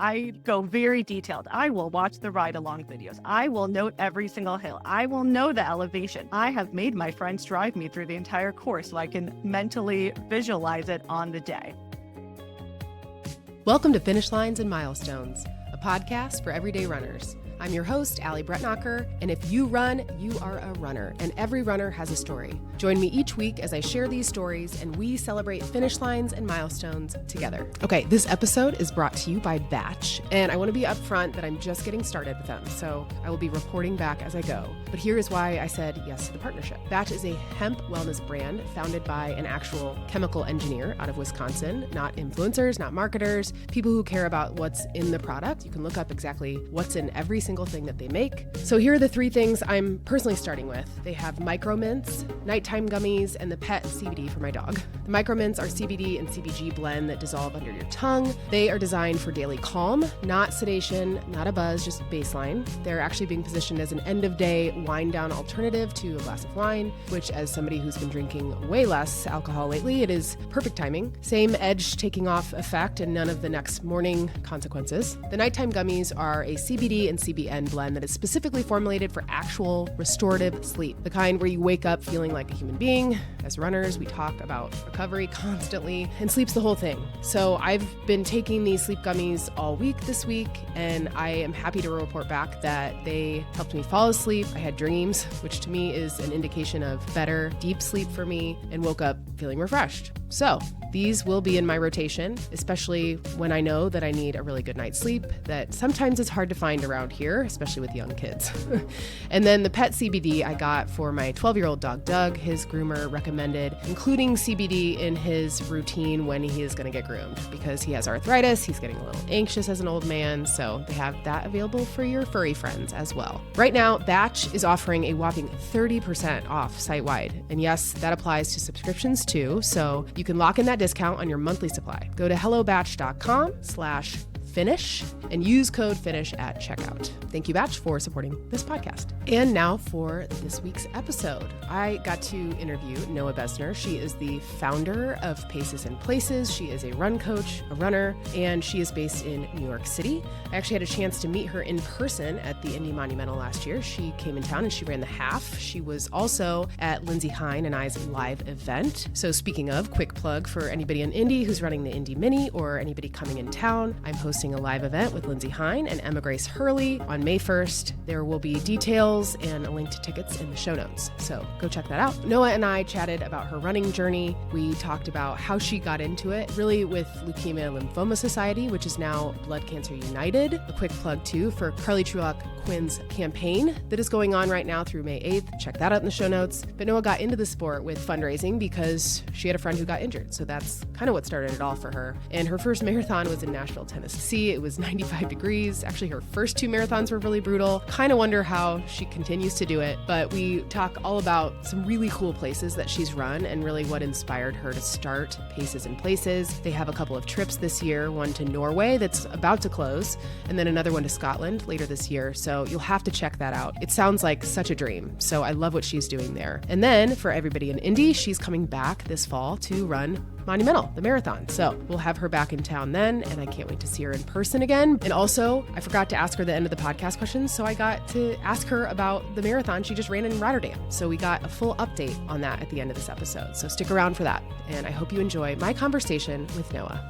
I go very detailed. I will watch the ride along videos. I will note every single hill. I will know the elevation. I have made my friends drive me through the entire course so I can mentally visualize it on the day. Welcome to Finish Lines and Milestones, a podcast for everyday runners. I'm your host, Allie Bretnacher, and if you run, you are a runner, and every runner has a story. Join me each week as I share these stories and we celebrate finish lines and milestones together. Okay, this episode is brought to you by Batch, and I want to be upfront that I'm just getting started with them, so I will be reporting back as I go. But here is why I said yes to the partnership. Batch is a hemp wellness brand founded by an actual chemical engineer out of Wisconsin, not influencers, not marketers, people who care about what's in the product. You can look up exactly what's in every single thing that they make. So here are the three things I'm personally starting with. They have micro mints, nighttime gummies, and the pet CBD for my dog. The micro mints are CBD and CBG blend that dissolve under your tongue. They are designed for daily calm, not sedation, not a buzz, just baseline. They're actually being positioned as an end of day wind down alternative to a glass of wine, which as somebody who's been drinking way less alcohol lately, it is perfect timing. Same edge taking off effect and none of the next morning consequences. The nighttime gummies are a CBD and CBN blend that is specifically formulated for actual restorative sleep, the kind where you wake up feeling like a human being. As runners, we talk about recovery constantly, and sleep's the whole thing. So I've been taking these sleep gummies all week this week, and I am happy to report back that they helped me fall asleep. I had dreams, which to me is an indication of better deep sleep for me, and woke up feeling refreshed. So these will be in my rotation, especially when I know that I need a really good night's sleep that sometimes is hard to find around here, especially with young kids. And then the pet CBD I got for my 12-year-old dog, Doug. His groomer recommended including CBD in his routine when he is going to get groomed because he has arthritis. He's getting a little anxious as an old man. So they have that available for your furry friends as well. Right now, Batch is offering a whopping 30% off site-wide. And yes, that applies to subscriptions too. So you can lock in that discount on your monthly supply. Go to hellobatch.com/finish and use code FINISH at checkout. Thank you, Batch, for supporting this podcast. And now for this week's episode. I got to interview Noah Besner. She is the founder of Paces and Places. She is a run coach, a runner, and she is based in New York City. I actually had a chance to meet her in person at the Indy Monumental last year. She came in town and she ran the half. She was also at Lindsey Hein and I's live event. So speaking of, quick plug for anybody in Indy who's running the Indy Mini or anybody coming in town. I'm hosting a live event with Lindsey Hein and Emma Grace Hurley on May 1st. There will be details and a link to tickets in the show notes. So go check that out. Noah and I chatted about her running journey. We talked about how she got into it, really with Leukemia Lymphoma Society, which is now Blood Cancer United. A quick plug too for Carly Trulock Quinn's campaign that is going on right now through May 8th. Check that out in the show notes. But Noah got into the sport with fundraising because she had a friend who got injured. So that's kind of what started it all for her. And her first marathon was in Nashville, Tennessee. It was 95 degrees. Actually, her first two marathons were really brutal. Kind of wonder how she continues to do it. But we talk all about some really cool places that she's run and really what inspired her to start Paces and Places. They have a couple of trips this year, one to Norway that's about to close, and then another one to Scotland later this year. So you'll have to check that out. It sounds like such a dream. So I love what she's doing there. And then for everybody in Indy, she's coming back this fall to run Monumental, the marathon. So we'll have her back in town then, and I can't wait to see her in person again. And also, I forgot to ask her the end of the podcast questions, so I got to ask her about the marathon she just ran in Rotterdam. So we got a full update on that at the end of this episode. So stick around for that. And I hope you enjoy my conversation with Noah.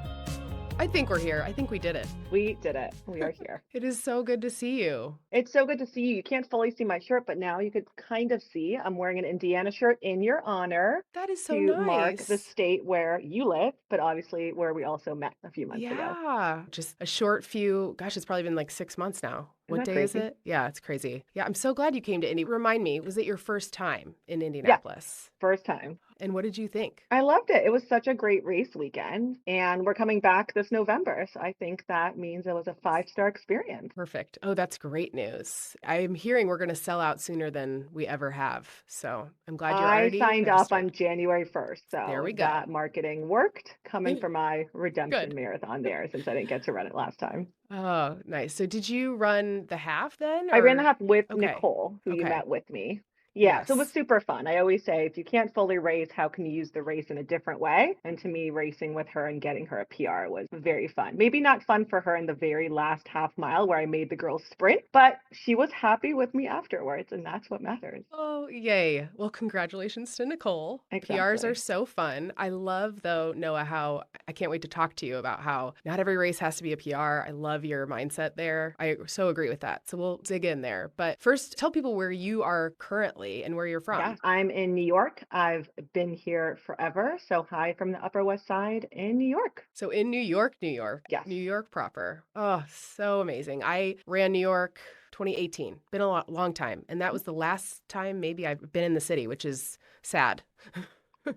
I think we're here. I think we did it. We did it. We are here. It is so good to see you. It's so good to see you. You can't fully see my shirt, but now you could kind of see I'm wearing an Indiana shirt in your honor. That is so to nice. mark the state where you live, but obviously where we also met a few months ago. Yeah, just a short few, gosh, it's probably been like 6 months now. What day is it? Yeah, it's crazy. Yeah, I'm so glad you came to Indy. Remind me, was it your first time in Indianapolis? Yeah, first time. And what did you think? I loved it. It was such a great race weekend, and we're coming back this November. So I think that means it was a 5-star experience. Perfect. Oh, that's great news. I'm hearing we're going to sell out sooner than we ever have. So I'm glad you're already I signed up registered. on January 1st. So there we go. That marketing worked coming for my redemption Good. marathon there since I didn't get to run it last time. Oh, nice. So did you run the half then? I ran the half with Okay. Nicole, who you Okay. met with me. Yeah, so it was Yes. super fun. I always say, if you can't fully race, how can you use the race in a different way? And to me, racing with her and getting her a PR was very fun. Maybe not fun for her in the very last half mile where I made the girls sprint, but she was happy with me afterwards, and that's what matters. Oh, yay. Well, congratulations to Nicole. PRs are Exactly. so fun. I love, though, Noah, how I can't wait to talk to you about how not every race has to be a PR. I love your mindset there. I so agree with that. So we'll dig in there. But first, tell people where you are currently and where you're Yeah, from. I'm in New York. I've been here forever. So hi from the Upper West Side in New York. So in New York, Yes. New York proper. Oh, so amazing. I ran New York 2018. Been a long time. And that was the last time maybe I've been in the city, which is sad. You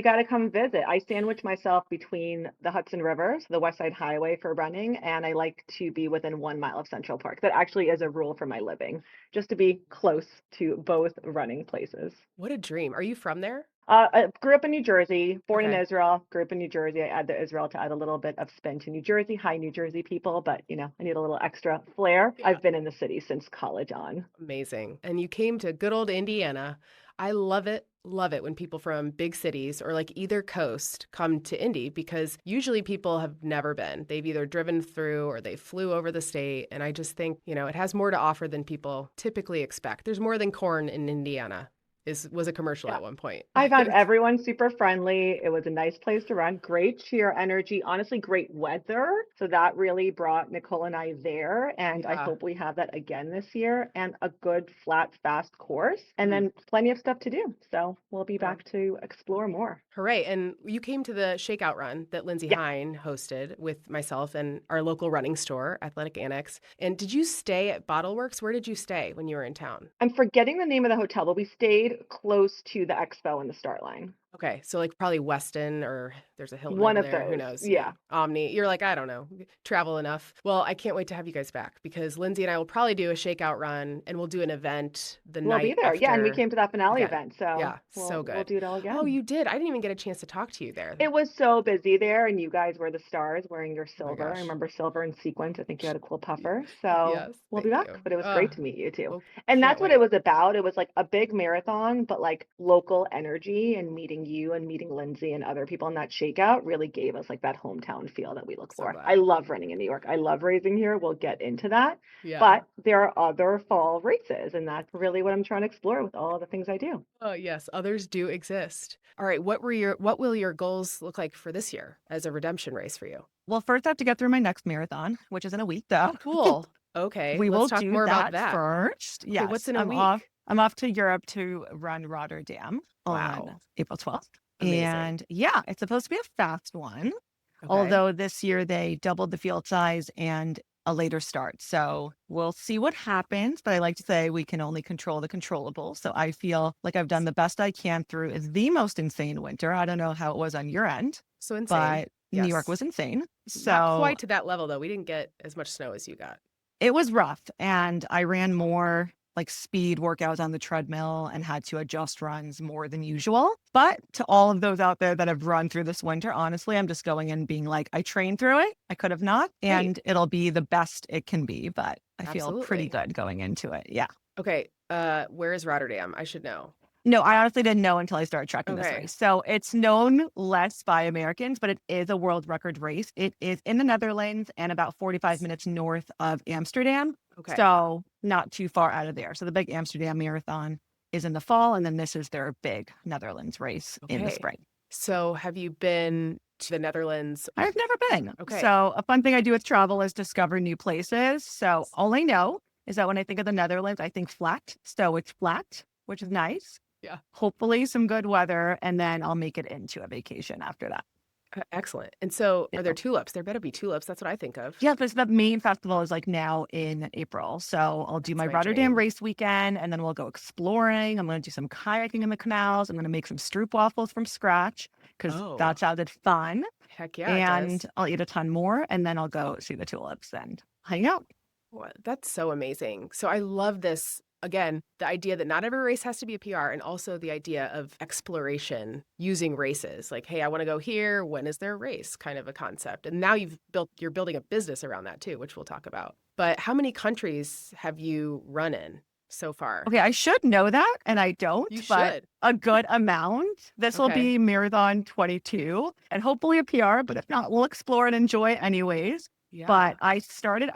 gotta come visit. I sandwich myself between the Hudson River, so the West Side Highway for running, and I like to be within 1 mile of Central Park. That actually is a rule for my living, just to be close to both running places. What a dream. Are you from there? I grew up in New Jersey, born in Okay. Israel, grew up in New Jersey. I add the Israel to add a little bit of spin to New Jersey. Hi, New Jersey people, but I need a little extra flair. Yeah. I've been in the city since college on. Amazing. And you came to good old Indiana. I love it when people from big cities or like either coast come to Indy because usually people have never been. They've either driven through or they flew over the state. And I just think, it has more to offer than people typically expect. There's more than corn in Indiana. Was a commercial Yeah. at one point. I found everyone super friendly. It was a nice place to run, great cheer energy, honestly, great weather. So that really brought Nicole and I there. And I Yeah. hope we have that again this year and a good, flat, fast course, and Mm. then plenty of stuff to do. So we'll be Yeah. back to explore more. Hooray. And you came to the shakeout run that Lindsay Yes. Hine hosted with myself and our local running store, Athletic Annex. And did you stay at Bottleworks? Where did you stay when you were in town? I'm forgetting the name of the hotel, but we stayed close to the expo and the start line. Okay, so like probably Weston or there's a Hilton One over of there. Who those. knows? Yeah. Yeah. Omni. You're like, I don't know, travel enough. Well, I can't wait to have you guys back because Lindsay and I will probably do a shakeout run and we'll do an event the We'll be night there. Yeah, and we after came to that finale again. event. So Yeah, so we'll good. do it all Oh, again. you did. I didn't even get a chance to talk to you there. It was so busy there, and you guys were the stars wearing your Oh my silver. I gosh. remember silver and sequins. I think you had a cool Y- puffer. So Yes, we'll be thank back. you. But it was great to meet you too. Well, And can't that's what it wait. was about. It was like a big marathon, but like local energy, and meeting you and meeting Lindsay and other people in that shakeout really gave us like that hometown feel that we look So for. I glad. love running in New York. I love racing here. We'll get into that. Yeah. But there are other fall races, and that's really what I'm trying to explore with all the things I do. Oh, yes, others do exist. All right, what will your goals look like for this year as a redemption race for you? Well, first I have to get through my next marathon, which is in a week though. Cool. Okay, We let's will talk do more about that that. first. Okay, what's Yes, in a I'm off. week? I'm off to Europe to run Rotterdam on Wow. April 12th. Amazing. And yeah, it's supposed to be a fast one. Okay. Although this year they doubled the field size and a later start. So we'll see what happens. But I like to say we can only control the controllable. So I feel like I've done the best I can through the most insane winter. I don't know how it was on your end, So insane. but New York Yes. was insane. Not So quite to that level though. We didn't get as much snow as you got. it was rough, and I ran more like speed workouts on the treadmill and had to adjust runs more than usual. But to all of those out there that have run through this winter, honestly, I'm just going in being like, I trained through it. I could have not, Great. and it'll be the best it can be. But I feel pretty Absolutely. good going into it. Yeah. Okay. Where is Rotterdam? I should know. No, I honestly didn't know until I started tracking this Okay. race. So it's known less by Americans, but it is a world record race. It is in the Netherlands and about 45 minutes north of Amsterdam. Okay. So not too far out of there. So the big Amsterdam marathon is in the fall, and then this is their big Netherlands race in the Okay. spring. So have you been to the Netherlands? I've never been. Okay. So a fun thing I do with travel is discover new places. So all I know is that when I think of the Netherlands, I think flat. So it's flat, which is nice. Yeah. Hopefully some good weather, and then I'll make it into a vacation after that. Excellent. And so Yeah. are there tulips? There better be tulips. That's what I think of. Yeah, because the main festival is like now in April. So I'll do That's my my Rotterdam dream. race weekend, and then we'll go exploring. I'm going to do some kayaking in the canals. I'm going to make some stroopwafels from scratch because Oh. that sounded fun. Heck yeah, it And does. I'll eat a ton more, and then I'll go see the tulips and hang out. That's so amazing. So I love this. Again, the idea that not every race has to be a PR, and also the idea of exploration using races. Like, hey, I want to go here. When is there a race? Kind of a concept. And now you're building a business around that too, which we'll talk about. But how many countries have you run in? so far? Okay, I should know that, and I don't, You but should. a good amount. This will Okay. be marathon 22 and hopefully a PR, but if not, we'll explore and enjoy anyways. Yeah. But I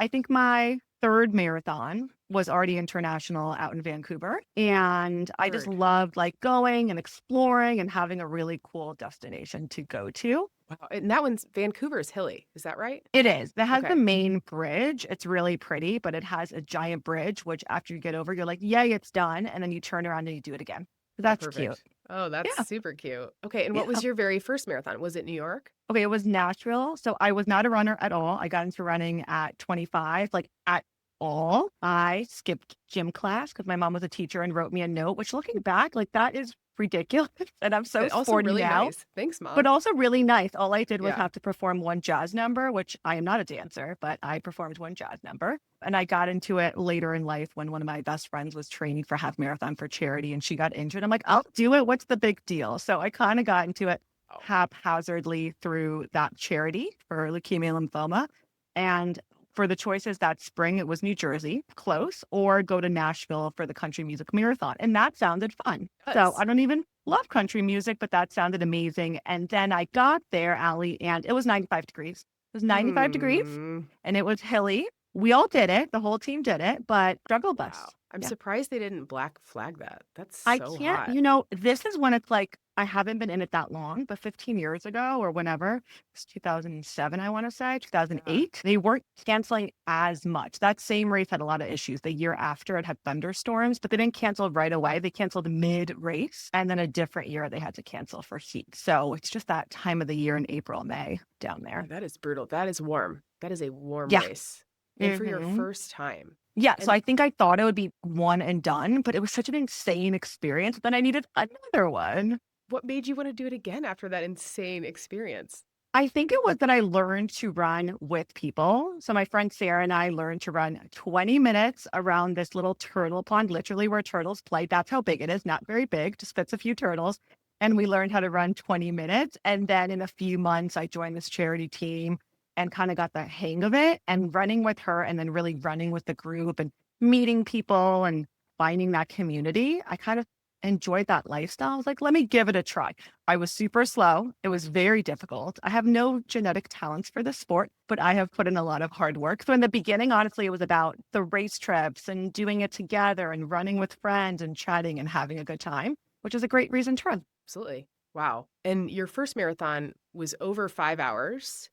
think my third marathon was already international out in Vancouver. And I just Third. loved like going and exploring and having a really cool destination to go to. Wow. And that one's Vancouver's hilly. Is that right? It is. That has the Okay. main bridge. It's really pretty, but it has a giant bridge, which after you get over, you're like, yay, it's done. And then you turn around and you do it again. Oh, That's cute. perfect. Oh, that's Yeah. super cute. Okay. And what Yeah. was your very first marathon? Was it New York? Okay. It was Nashville. So I was not a runner at all. I got into running at 25, like at all. I skipped gym class because my mom was a teacher and wrote me a note, which looking back, like that is ridiculous. And I'm so But also sporty really now. nice. Thanks, But Mom. also really nice. All I did was Yeah. have to perform one jazz number, which I am not a dancer, but I performed one jazz number. And I got into it later in life when one of my best friends was training for half marathon for charity and she got injured. I'm like, I'll do it. What's the big deal? So I kind of got into it Oh, haphazardly through that charity for leukemia and lymphoma. And for the choices that spring, it was New Jersey, close, or go to Nashville for the country music marathon. And that sounded fun. So yes. I don't even love country music, but that sounded amazing. And then I got there, Allie, and it was 95 degrees. It was 95 degrees Hmm. and it was hilly. We all did it. The whole team did it, but struggle bus. Wow. I'm Yeah. surprised they didn't black flag that. That's I so can't, hot. this is when it's like, I haven't been in it that long, but 15 years ago or whenever, it's 2007, I want to say, 2008, they weren't canceling as much. That same race had a lot of issues. The year after it had thunderstorms, but they didn't cancel right away. They canceled mid race. And then a different year they had to cancel for heat. So it's just that time of the year in April, May down Yeah, there. that is brutal. That is warm. That is a warm Yeah. race. And for your Mhm. first time. Yeah, so And I think I thought it would be one and done, but it was such an insane experience. Then I needed another one. what made you want to do it again after that insane experience? I think it was that I learned to run with people. So my friend Sarah and I learned to run 20 minutes around this little turtle pond, literally where turtles play. That's how big it is, not very big, just fits a few turtles. And we learned how to run 20 minutes. And then in a few months, I joined this charity team and kind of got the hang of it and running with her and then really running with the group and meeting people and finding that community. I kind of enjoyed that lifestyle. I was like, let me give it a try. I was super slow. It was very difficult. I have no genetic talents for the sport, but I have put in a lot of hard work. So in the beginning, honestly, it was about the race trips and doing it together and running with friends and chatting and having a good time, which is a great reason to run. Absolutely. Wow. And your first marathon was over 5 hours.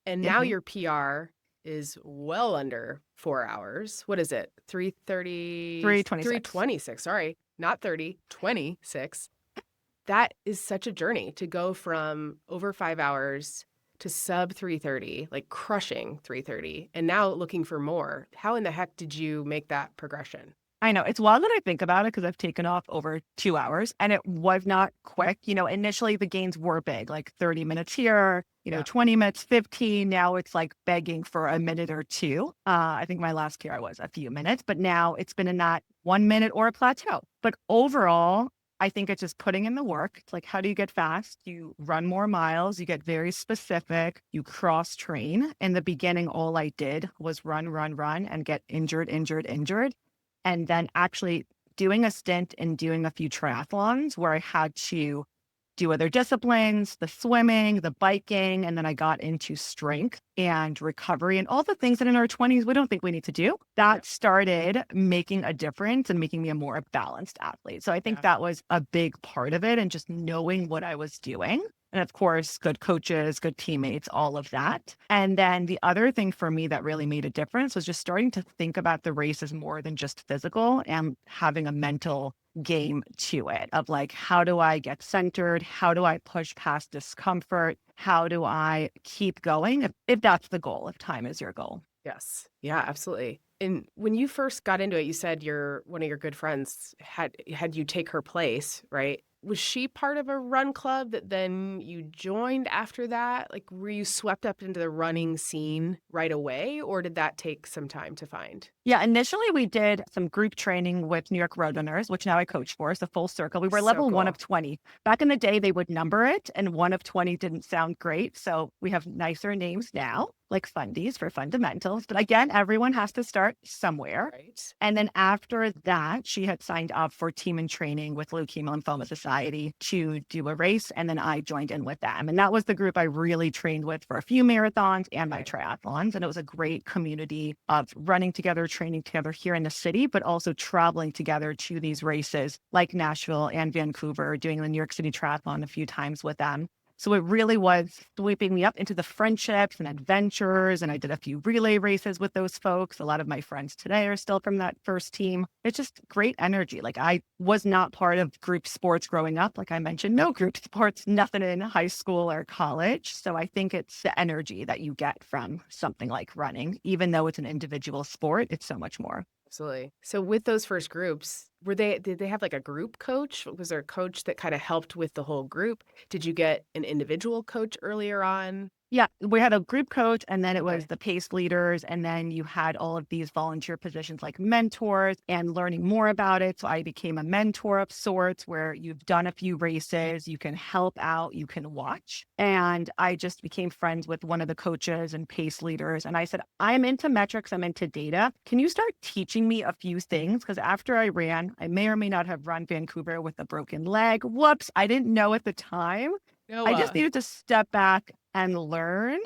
And now Mhm. your PR is well under 4 hours. What is it? 3:30, 3:26. 3:26. Sorry, not 30, 26. That is such a journey to go from over 5 hours to sub 3:30, like crushing 3:30, and now looking for more. How in the heck did you make that progression? I know. It's wild that I think about it because I've taken off over 2 hours and it was not quick. Initially the gains were big, like 30 minutes here, Yeah. 20 minutes, 15. Now it's like begging for a minute or two. I think my last PR was a few minutes, but now it's been in that 1 minute or a plateau. But overall, I think it's just putting in the work. It's like, how do you get fast? You run more miles, you get very specific, you cross train. In the beginning, all I did was run, and get injured. And then actually doing a stint and doing a few triathlons where I had to do other disciplines, the swimming, the biking, and then I got into strength and recovery and all the things that in our 20s we don't think we need to do. That started making a difference and making me a more balanced athlete. So I think Yeah. that was a big part of it and just knowing what I was doing. And of course, good coaches, good teammates, all of that. And then the other thing for me that really made a difference was just starting to think about the race as more than just physical and having a mental game to it of like, how do I get centered? How do I push past discomfort? How do I keep going? If that's the goal, if time is your goal. Yes. Yeah, absolutely. And when you first got into it, you said one of your good friends had you take her place, right? Was she part of a run club that then you joined after that? Like, were you swept up into the running scene right away, or did that take some time to find? Yeah, initially we did some group training with New York Roadrunners, which now I coach for. It's a full circle. We were So level 1 cool. of 20. Back in the day, they would number it, and 1 of 20 didn't sound great. So we have nicer names now. like fundies for fundamentals. But again, everyone has to start somewhere. Right. And then after that, she had signed up for Team in Training with Leukemia Lymphoma Society to do a race. And then I joined in with them. And that was the group I really trained with for a few marathons and my triathlons. And it was a great community of running together, training together here in the city, but also traveling together to these races like Nashville and Vancouver, doing the New York City Triathlon a few times with them. So it really was sweeping me up into the friendships and adventures. And I did a few relay races with those folks. A lot of my friends today are still from that first team. It's just great energy. Like I was not part of group sports growing up. Like I mentioned, no group sports, nothing in high school or college. So I think it's the energy that you get from something like running. Even though it's an individual sport, it's so much more. Absolutely. So with those first groups, did they have like a group coach? Was there a coach that kind of helped with the whole group? Did you get an individual coach earlier on? Yeah, we had a group coach, and then it was Okay. the pace leaders, and then you had all of these volunteer positions like mentors and learning more about it. So I became a mentor of sorts where you've done a few races, you can help out, you can watch. And I just became friends with one of the coaches and pace leaders. And I said, I'm into metrics, I'm into data. Can you start teaching me a few things? Because after I ran, I may or may not have run Vancouver with a broken leg. Whoops, I didn't know at the time. I just Noah. needed to step back and learn.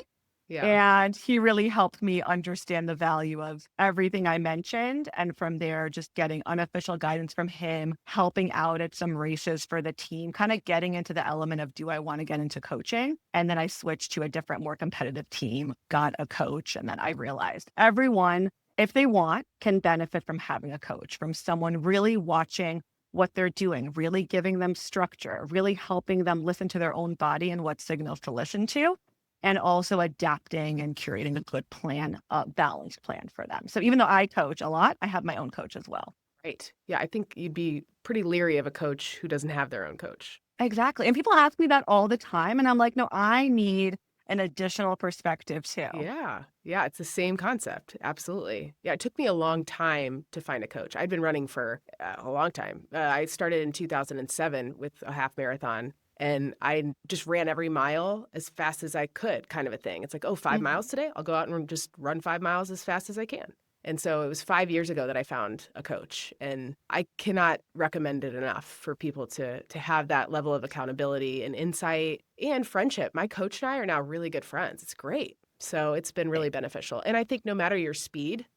Yeah. And he really helped me understand the value of everything I mentioned. And from there, just getting unofficial guidance from him, helping out at some races for the team, kind of getting into the element of, do I want to get into coaching? And then I switched to a different, more competitive team, got a coach. And then I realized everyone, if they want, can benefit from having a coach, from someone really watching what they're doing, really giving them structure, really helping them listen to their own body and what signals to listen to, and also adapting and curating a good plan, a balanced plan for them. So even though I coach a lot, I have my own coach as well. Right. Yeah, I think you'd be pretty leery of a coach who doesn't have their own coach. Exactly. And people ask me that all the time. And I'm like, no, I need an additional perspective too. Yeah. Yeah, it's the same concept. Absolutely. Yeah, it took me a long time to find a coach. I'd been running for a long time. I started in 2007 with a half marathon, and I just ran every mile as fast as I could, kind of a thing. It's like, oh, 5 miles today? I'll go out and just run 5 miles as fast as I can. And so it was 5 years ago that I found a coach, and I cannot recommend it enough for people to have that level of accountability and insight and friendship. My coach and I are now really good friends. It's great. So it's been really beneficial. And I think no matter your speed,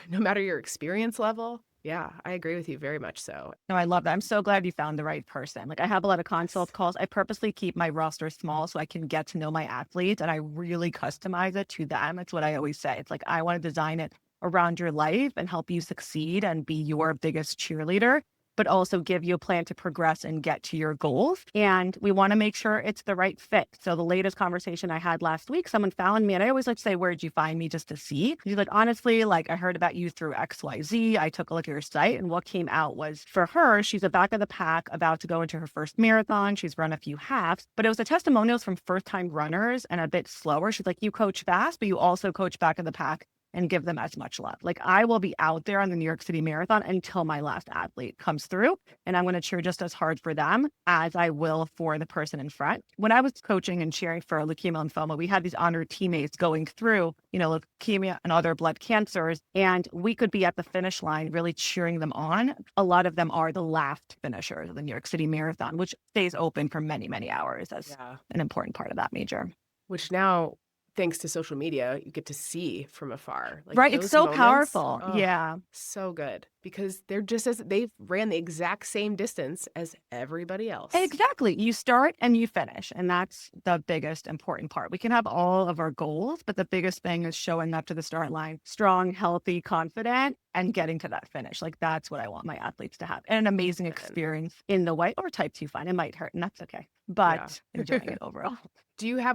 no matter your experience level, yeah, I agree with you very much so. No, I love that. I'm so glad you found the right person. Like I have a lot of consult calls. I purposely keep my roster small so I can get to know my athletes, and I really customize it to them. It's what I always say. It's like, I want to design it around your life and help you succeed and be your biggest cheerleader, but also give you a plan to progress and get to your goals. And we want to make sure it's the right fit. So the latest conversation I had last week, someone found me, and I always like to say, where'd you find me, just to see? She's like, honestly, like I heard about you through XYZ. I took a look at your site, and what came out was, for her, she's the back of the pack, about to go into her first marathon. She's run a few halves, but it was the testimonials from first time runners and a bit slower. She's like, you coach fast, but you also coach back of the pack and give them as much love. Like I will be out there on the New York City Marathon until my last athlete comes through, and I'm going to cheer just as hard for them as I will for the person in front. When I was coaching and cheering for leukemia lymphoma, we had these honored teammates going through, leukemia and other blood cancers, and we could be at the finish line really cheering them on. A lot of them are the last finishers of the New York City Marathon, which stays open for many, many hours as an important part of that major. Which now, thanks to social media, you get to see from afar. Like Right. It's those so moments, powerful. oh, Yeah. so good, because they've ran the exact same distance as everybody else. Exactly. You start and you finish. And that's the biggest important part. We can have all of our goals, but the biggest thing is showing up to the start line strong, healthy, confident, and getting to that finish. Like that's what I want my athletes to have. And an amazing experience in the white or type 2 fine. It might hurt, and that's okay, but enjoying it overall.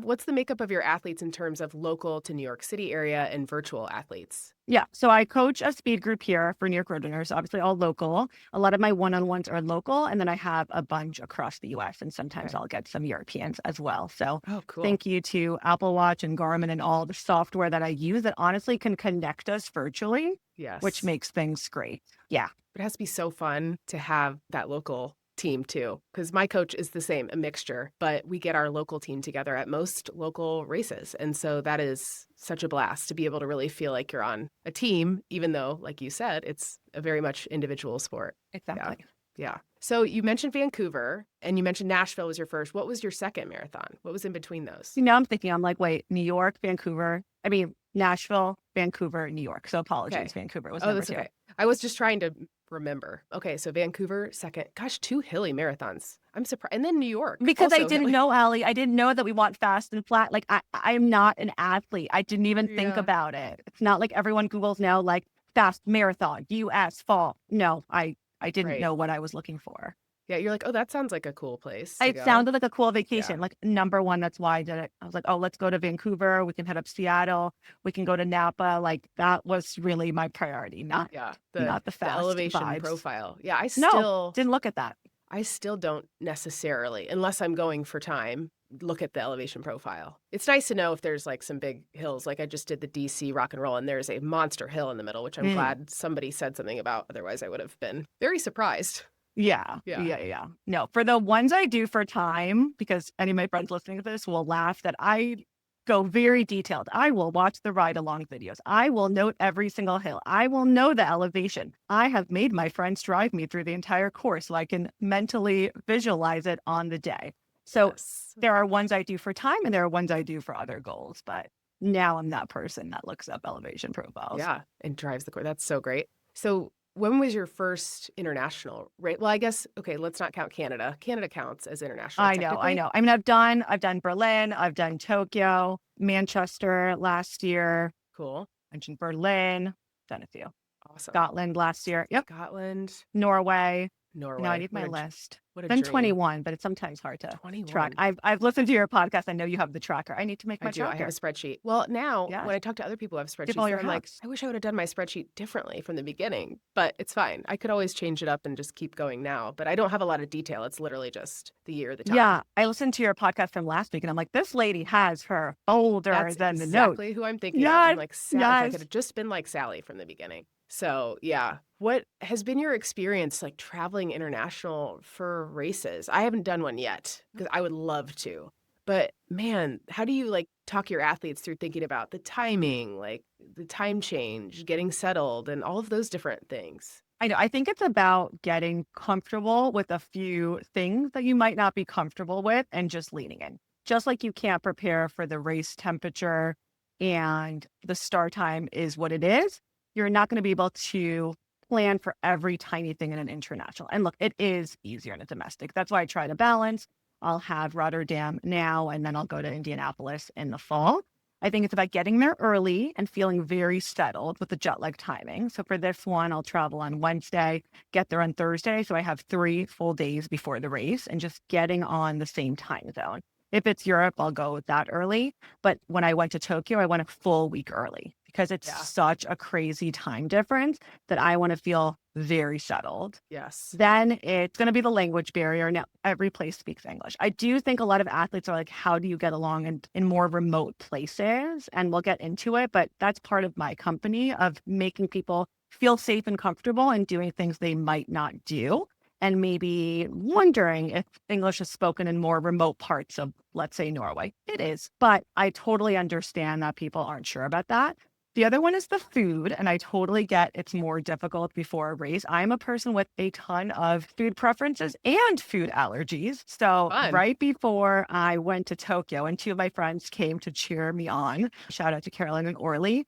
What's the makeup of your athletes in terms of local to New York City area and virtual athletes? Yeah. So I coach a speed group here for New York Road Runners, obviously all local. A lot of my one-on-ones are local. And then I have a bunch across the US, and sometimes I'll get some Europeans as well. So cool. Thank you to Apple Watch and Garmin and all the software that I use that honestly can connect us virtually, Yes. which makes things great. Yeah. It has to be so fun to have that local team too, because my coach is the same, a mixture, but we get our local team together at most local races. And so that is such a blast to be able to really feel like you're on a team, even though, like you said, it's a very much individual sport. Exactly. Yeah. So you mentioned Vancouver and you mentioned Nashville was your first. What was your second marathon? What was in between those? Now I'm thinking, I'm like, wait, New York, Vancouver. I mean, Nashville, Vancouver, New York. So apologies, Okay. Vancouver was Oh, number that's two. okay. I was just trying to remember. Okay, so Vancouver, second. Gosh, 2 hilly marathons. I'm surprised. And then New York. Because I also didn't hilly. know, Allie. I didn't know that we want fast and flat. Like I'm not an athlete. I didn't even think Yeah. about it. It's not like everyone Googles now, like fast marathon, US fall. No, I didn't Right. know what I was looking for. Yeah, you're like, oh, that sounds like a cool place to It go. sounded like a cool vacation. Yeah. Like number one, that's why I did it. I was like, oh, let's go to Vancouver. We can head up Seattle. We can go to Napa. Like that was really my priority, not the fast elevation vibes. profile. Yeah, Didn't look at that. I still don't necessarily, unless I'm going for time, look at the elevation profile. It's nice to know if there's like some big hills. Like I just did the DC rock and roll and there's a monster hill in the middle, which I'm glad somebody said something about. Otherwise I would have been very surprised. Yeah. No, for the ones I do for time, because any of my friends listening to this will laugh that I go very detailed. I will watch the ride along videos. I will note every single hill. I will know the elevation. I have made my friends drive me through the entire course so I can mentally visualize it on the day. So there are ones I do for time and there are ones I do for other goals. But now I'm that person that looks up elevation profiles. Yeah, and drives the course. That's so great. So when was your first international rate? Well, I guess, okay, let's not count Canada. Canada counts as international. I know. I mean, I've done Berlin, I've done Tokyo, Manchester last year. Cool. Mentioned Berlin, done a few. Awesome. Scotland last year. Yep. Norway. No, I need my list. What a Then dream. 21, but it's sometimes hard to 21. track. I've listened to your podcast. I know you have the tracker. I need to make my tracker. I have a spreadsheet. Well, now when I talk to other people who have spreadsheets, I'm like, I wish I would have done my spreadsheet differently from the beginning, but it's fine. I could always change it up and just keep going now, but I don't have a lot of detail. It's literally just the year, the time. Yeah, I listened to your podcast from last week and I'm like, this lady has her folder than the notes. That's exactly who I'm thinking of. I'm like, Sally, if I could have just been like Sally from the beginning. So yeah, what has been your experience like traveling international for races? I haven't done one yet because I would love to, but man, how do you like talk your athletes through thinking about the timing, like the time change, getting settled and all of those different things? I know. I think it's about getting comfortable with a few things that you might not be comfortable with and just leaning in. Just like you can't prepare for the race temperature and the start time is what it is. You're not going to be able to plan for every tiny thing in an international. And look, it is easier in a domestic. That's why I try to balance. I'll have Rotterdam now, and then I'll go to Indianapolis in the fall. I think it's about getting there early and feeling very settled with the jet lag timing. So for this one, I'll travel on Wednesday, get there on Thursday. So I have 3 full days before the race and just getting on the same time zone. If it's Europe, I'll go that early. But when I went to Tokyo, I went a full week early because it's such a crazy time difference that I want to feel very settled. Yes. Then it's going to be the language barrier. Now, every place speaks English. I do think a lot of athletes are like, how do you get along in more remote places? And we'll get into it, but that's part of my company of making people feel safe and comfortable and doing things they might not do. And maybe wondering if English is spoken in more remote parts of, let's say, Norway. It is. But I totally understand that people aren't sure about that. The other one is the food, and I totally get it's more difficult before a race. I'm a person with a ton of food preferences and food allergies. So right before I went to Tokyo and 2 of my friends came to cheer me on, shout out to Carolyn and Orly,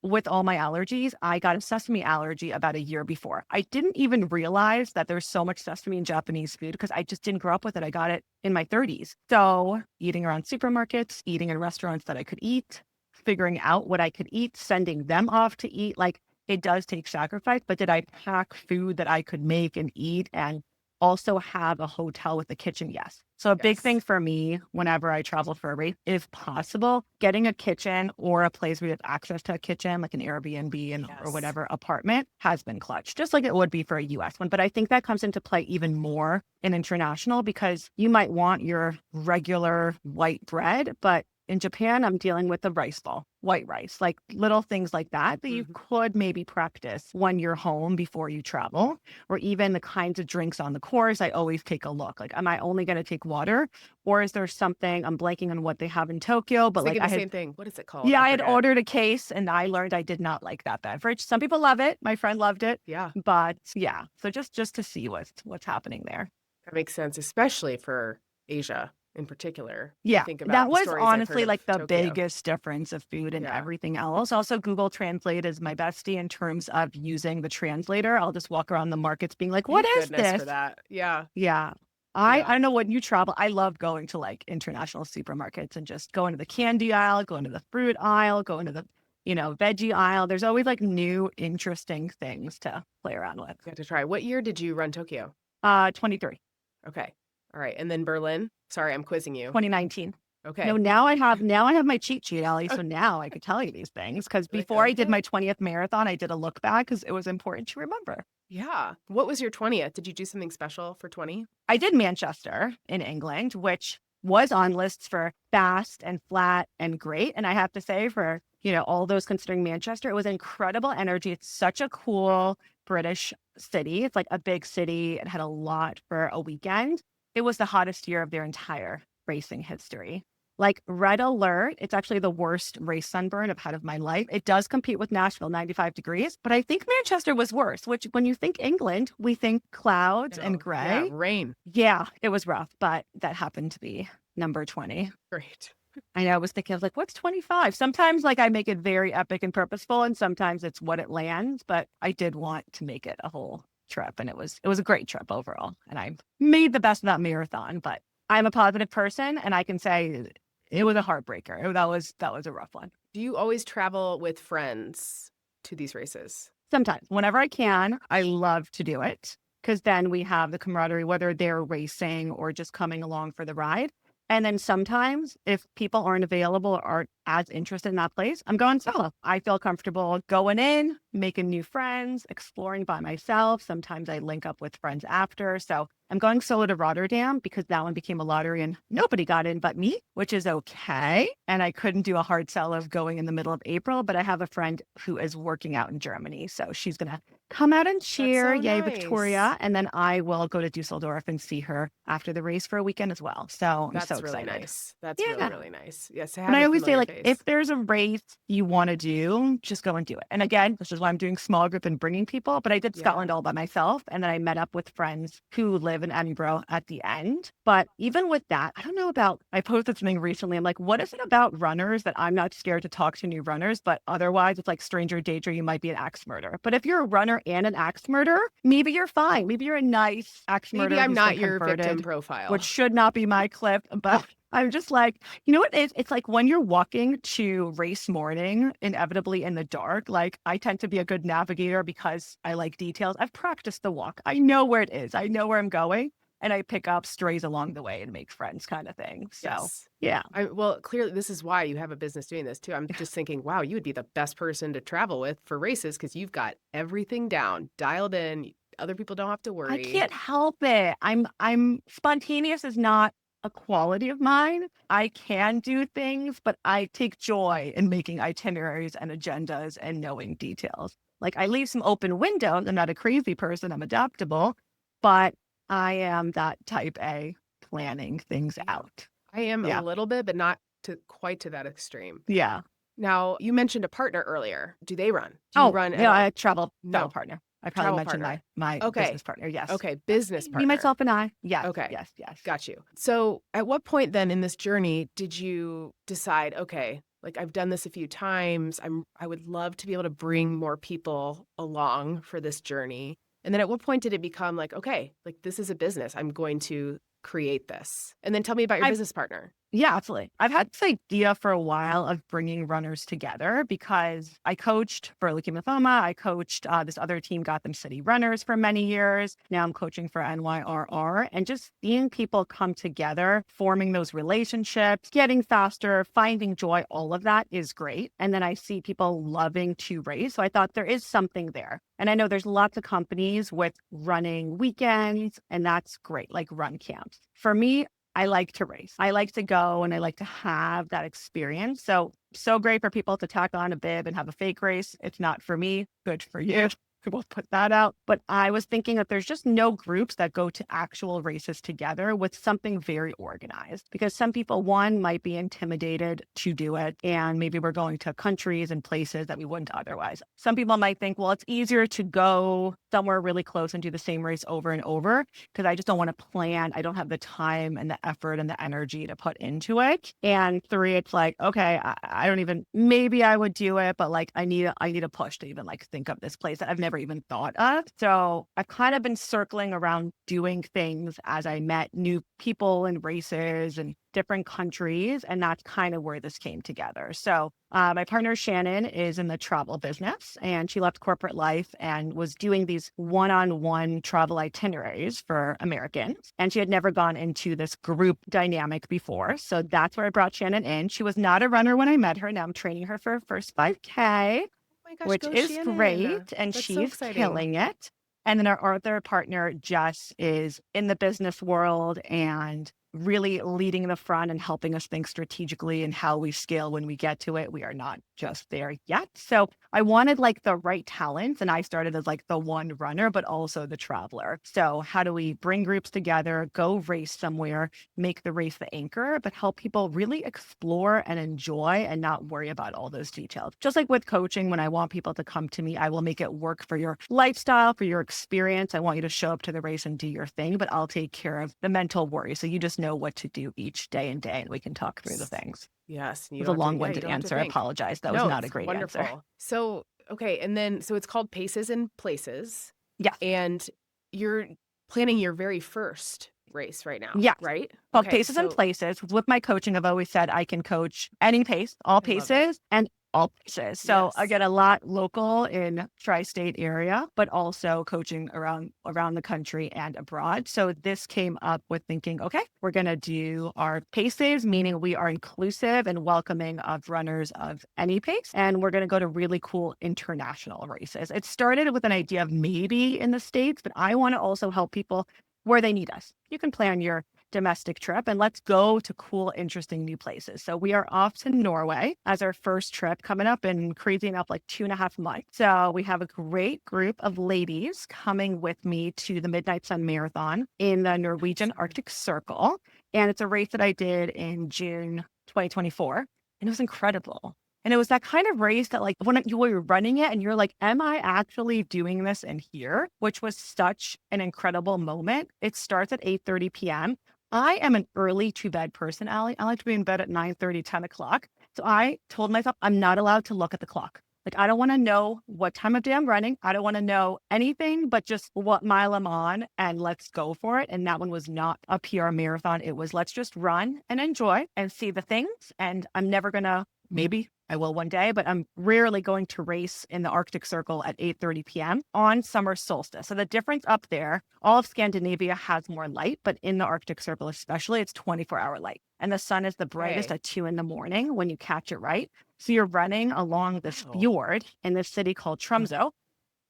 with all my allergies, I got a sesame allergy about a year before. I didn't even realize that there's so much sesame in Japanese food because I just didn't grow up with it. I got it in my 30s. So eating around supermarkets, eating in restaurants that I could eat, figuring out what I could eat, sending them off to eat. Like it does take sacrifice, but did I pack food that I could make and eat and also have a hotel with a kitchen? Yes. So a big thing for me whenever I travel for a race, if possible, getting a kitchen or a place where you have access to a kitchen, like an Airbnb or whatever apartment has been clutch, just like it would be for a US one. But I think that comes into play even more in international because you might want your regular white bread, but In Japan, I'm dealing with the rice ball, white rice, like little things like that that you could maybe practice when you're home before you travel, or even the kinds of drinks on the course. I always take a look. Like, am I only going to take water, or is there something? I'm blanking on what they have in Tokyo, but like the same thing. What is it called? Yeah, I had ordered a case, and I learned I did not like that beverage. Some people love it. My friend loved it. Yeah, but yeah, so just to see what's happening there. that makes sense, especially for Asia in particular. Yeah, Think about that the was stories I've heard honestly of like the Tokyo. biggest difference of food and everything else. Also, Google Translate is my bestie in terms of using the translator. I'll just walk around the markets being like, "What Thank is goodness this?" for that. Yeah. Yeah. I don't know, when you travel, I love going to like international supermarkets and just going to the candy aisle, going to the fruit aisle, going to the, veggie aisle. There's always like new, interesting things to play around with. You have to try. What year did you run Tokyo? 23. Okay. All right. And then Berlin? Sorry, I'm quizzing you. 2019. Okay. No, now I have my cheat sheet, Allie. So now I could tell you these things, because before I did my 20th marathon, I did a look back because it was important to remember. Yeah. What was your 20th? Did you do something special for 20? I did Manchester in England, which was on lists for fast and flat and great. And I have to say, for, all those considering Manchester, it was incredible energy. It's such a cool British city. It's like a big city. It had a lot for a weekend. It was the hottest year of their entire racing history. Like, red alert, it's actually the worst race sunburn I've had of my life. It does compete with Nashville, 95 degrees, but I think Manchester was worse, which when you think England, we think clouds and gray. Yeah, rain. Yeah, it was rough, but that happened to be number 20. Great. I know, I was like, what's 25? Sometimes like I make it very epic and purposeful, and sometimes it's what it lands, but I did want to make it a whole trip, and it was a great trip overall. And I made the best of that marathon, but I'm a positive person, and I can say it was a heartbreaker. That was a rough one. Do you always travel with friends to these races? Sometimes, whenever I can, I love to do it, because then we have the camaraderie, whether they're racing or just coming along for the ride. And then sometimes if people aren't available or aren't as interested in that place, I'm going solo. I feel comfortable going in, making new friends, exploring by myself. Sometimes I link up with friends after. So I'm going solo to Rotterdam because that one became a lottery and nobody got in but me, which is okay. And I couldn't do a hard sell of going in the middle of April, but I have a friend who is working out in Germany. So she's going to come out and cheer. So Yay, nice. Victoria. And then I will go to Dusseldorf and see her after the race for a weekend as well. So That's I'm so really excited. nice. That's really, really nice. Yes. And I always say, like, if there's a race you want to do, just go and do it. And again, this is why I'm doing small group and bringing people. But I did Scotland all by myself. And then I met up with friends who live in Edinburgh at the end. But even with that, I don't know about, I posted something recently. I'm like, what is it about runners that I'm not scared to talk to new runners? But otherwise, it's like stranger danger, you might be an axe murderer. But if you're a runner and an axe murderer, maybe you're fine. Maybe you're a nice axe murderer. Maybe I'm not your victim profile. Which should not be my clip. But I'm just like, you know what it is? It's like when you're walking to race morning, inevitably in the dark, like I tend to be a good navigator because I like details. I've practiced the walk. I know where it is. I know where I'm going. And I pick up strays along the way and make friends kind of thing. So, yeah. Well, clearly, this is why you have a business doing this, too. I'm just thinking, wow, you would be the best person to travel with for races because you've got everything down, dialed in. Other people don't have to worry. I can't help it. I'm spontaneous is not a quality of mine. I can do things, but I take joy in making itineraries and agendas and knowing details. Like I leave some open windows. I'm not a crazy person. I'm adaptable, but I am that type A, planning things out. I am a little bit, but not quite to that extreme. Yeah. Now, you mentioned a partner earlier. Do they run? I travel. No partner. I probably mentioned my business partner. Yes. Okay. Business partner. Me, myself, and I. Yes. Okay. Yes. Got you. So at what point then in this journey did you decide, okay, like I've done this a few times. I would love to be able to bring more people along for this journey. And then at what point did it become like, okay, like this is a business. I'm going to create this. And then tell me about your business partner. Yeah, absolutely. I've had this idea for a while of bringing runners together because I coached for Leukemia Lymphoma. I coached this other team, Gotham City Runners, for many years. Now I'm coaching for NYRR, and just seeing people come together, forming those relationships, getting faster, finding joy, all of that is great. And then I see people loving to race. So I thought there is something there. And I know there's lots of companies with running weekends, and that's great, like run camps. For me, I like to race. I like to go and I like to have that experience. So great for people to tack on a bib and have a fake race. It's not for me. Good for you. We'll put that out. But I was thinking that there's just no groups that go to actual races together with something very organized, because some people, one, might be intimidated to do it. And maybe we're going to countries and places that we wouldn't otherwise. Some people might think, well, it's easier to go somewhere really close and do the same race over and over because I just don't want to plan. I don't have the time and the effort and the energy to put into it. And three, it's like, okay, I don't even, maybe I would do it, but like I need a push to even like think of this place that I've never even thought of. So I've kind of been circling around doing things as I met new people and races and different countries. And that's kind of where this came together. So my partner Shannon is in the travel business, and she left corporate life and was doing these one-on-one travel itineraries for Americans. And she had never gone into this group dynamic before. So that's where I brought Shannon in. She was not a runner when I met her. Now I'm training her for her first 5K. My gosh, Which go is Shannon. great. And That's so she's exciting. killing it. And then our other partner, Jess, is in the business world and really leading the front and helping us think strategically and how we scale when we get to it. We are not just there yet. So I wanted like the right talents, and I started as like the one runner, but also the traveler. So how do we bring groups together, go race somewhere, make the race the anchor, but help people really explore and enjoy and not worry about all those details. Just like with coaching, when I want people to come to me, I will make it work for your lifestyle, for your experience. I want you to show up to the race and do your thing, but I'll take care of the mental worry. So you just know what to do each day and we can talk through the things. Yes. It was a long-winded answer. I apologize. That was not a great answer. So, okay. And then, so it's called Paces and Places. Yeah. And you're planning your very first race right now. Yeah. Right? Called Paces and Places. With my coaching, I've always said I can coach any pace, all paces, and all places. So I get a lot local in tri-state area, but also coaching around the country and abroad. So this came up with thinking, okay, we're going to do our paces, meaning we are inclusive and welcoming of runners of any pace. And we're going to go to really cool international races. It started with an idea of maybe in the States, but I want to also help people where they need us. You can plan your domestic trip and let's go to cool, interesting new places. So we are off to Norway as our first trip coming up in crazy enough, like 2.5 months. So we have a great group of ladies coming with me to the Midnight Sun Marathon in the Norwegian Arctic Circle. And it's a race that I did in June 2024. And it was incredible. And it was that kind of race that like when you're running it and you're like, am I actually doing this in here? Which was such an incredible moment. It starts at 8:30 p.m. I am an early to bed person, Allie. I like to be in bed at 9:30, 10 o'clock. So I told myself I'm not allowed to look at the clock. Like, I don't want to know what time of day I'm running. I don't want to know anything but just what mile I'm on and let's go for it. And that one was not a PR marathon. It was let's just run and enjoy and see the things. And I'm never going to, maybe I will one day, but I'm rarely going to race in the Arctic Circle at 8:30 p.m. on summer solstice. So the difference up there, all of Scandinavia has more light, but in the Arctic Circle especially, it's 24-hour light. And the sun is the brightest at 2 a.m. when you catch it right. So you're running along this fjord in this city called Tromsø.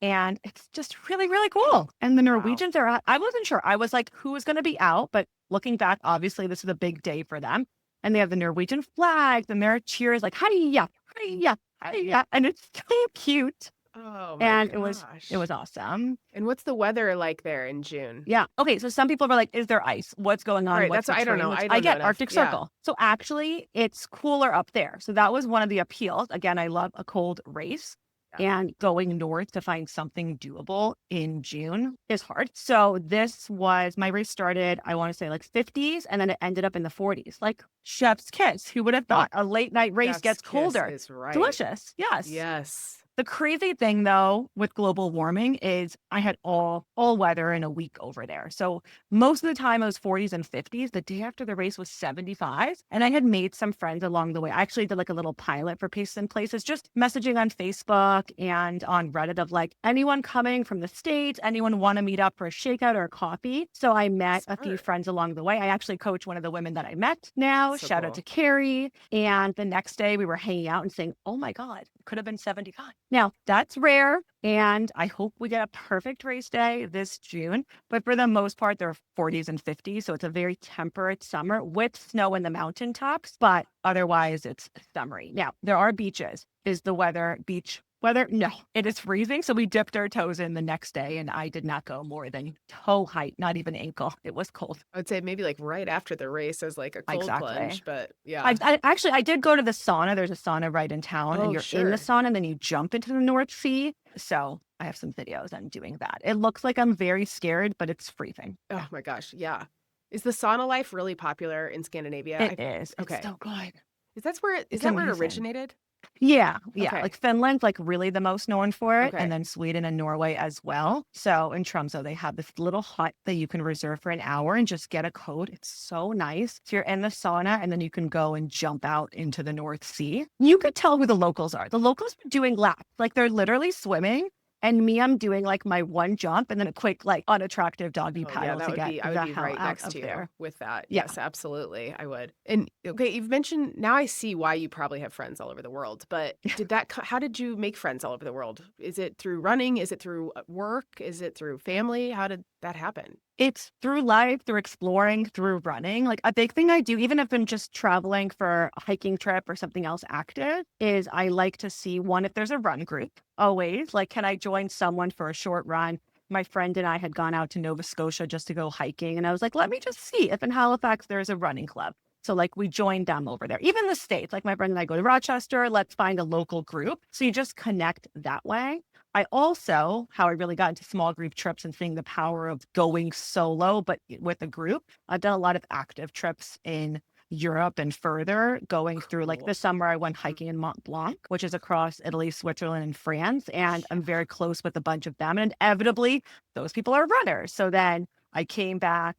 And it's just really, really cool. And the Norwegians are out. I wasn't sure. I was like, who was going to be out? But looking back, obviously, this is a big day for them. And they have the Norwegian flags and their cheers like, hi-ya, hi-ya, hi-ya. And it's so cute. Oh, and gosh. it was awesome. And what's the weather like there in June? Yeah. Okay. So some people were like, is there ice? What's going on? Right, What's that's I don't know. I get Arctic Circle. So actually it's cooler up there. So that was one of the appeals. Again, I love a cold race. And going north to find something doable in June is hard. So this was, my race started, I want to say like 50s, and then it ended up in the 40s. Like chef's kiss. Who would have thought a late night race gets colder? Is right. Delicious. Yes. Yes. The crazy thing, though, with global warming is I had all weather in a week over there. So most of the time it was 40s and 50s. The day after the race was 75. And I had made some friends along the way. I actually did like a little pilot for Paces and Places, just messaging on Facebook and on Reddit of like, anyone coming from the States, anyone want to meet up for a shakeout or a coffee? So I met a few friends along the way. I actually coach one of the women that I met now. So Shout out to Carrie. And the next day we were hanging out and saying, oh my God, it could have been 75. Now, that's rare, and I hope we get a perfect race day this June. But for the most part, there are 40s and 50s. So it's a very temperate summer with snow in the mountaintops, but otherwise it's summery. Now, there are beaches. Is the beach weather? No, it is freezing. So we dipped our toes in the next day, and I did not go more than toe height, not even ankle. It was cold. I would say maybe like right after the race as like a cold Exactly. plunge, but yeah. I did go to the sauna. There's a sauna right in town, and Oh, you're in the sure. sauna, and then you jump into the North Sea. So I have some videos on doing that. It looks like I'm very scared, but it's freezing. Oh my gosh, yeah. Is the sauna life really popular in Scandinavia? It is. It's Okay. so good. Is It's that where it amazing. originated? Yeah. Okay. Like Finland's like really the most known for it, Okay. and then Sweden and Norway as well. So in Tromsø, they have this little hut that you can reserve for an hour and just get a code. It's so nice. So you're in the sauna, and then you can go and jump out into the North Sea. You could tell who the locals are. The locals are doing laps. Like they're literally swimming. And me, I'm doing like my one jump and then a quick, like unattractive doggy Oh yeah, paddle to get I would the be hell right out next of to you there. with that. Yeah. Yes, absolutely. I would. And okay, you've mentioned now I see why you probably have friends all over the world, but how did you make friends all over the world? Is it through running? Is it through work? Is it through family? How did that happen? It's through life, through exploring, through running. Like a big thing I do, even if I'm just traveling for a hiking trip or something else active, is I like to see one, if there's a run group, always like, can I join someone for a short run? My friend and I had gone out to Nova Scotia just to go hiking. And I was like, let me just see if in Halifax there's a running club. So like we joined them over there. Even the States, like my friend and I go to Rochester, let's find a local group. So you just connect that way. I also, how I really got into small group trips and seeing the power of going solo, but with a group. I've done a lot of active trips in Europe and further, going through like Cool. this summer, I went hiking in Mont Blanc, which is across Italy, Switzerland, and France. And I'm very close with a bunch of them. And inevitably, those people are runners. So then I came back,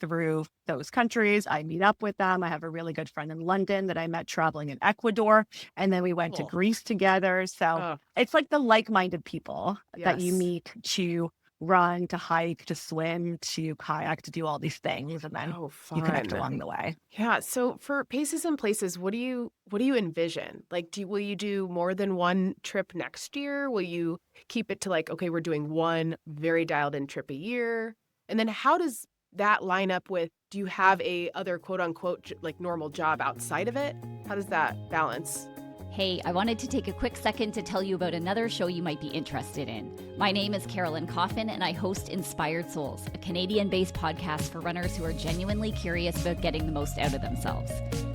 through those countries. I meet up with them. I have a really good friend in London that I met traveling in Ecuador. And then we went to Cool. Greece together. So Oh, it's like the like-minded people that you yes. meet to run, to hike, to swim, to kayak, to do all these things. And then Oh, you connect fun. along the way. Yeah. So for Paces and Places, what do you envision? Like, will you do more than one trip next year? Will you keep it to like, okay, we're doing one very dialed in trip a year? And then how does that line up with, do you have a other quote unquote like normal job outside of it? How does that balance? Hey, I wanted to take a quick second to tell you about another show you might be interested in. My name is Carolyn Coffin, and I host Inspired Souls, a Canadian-based podcast for runners who are genuinely curious about getting the most out of themselves.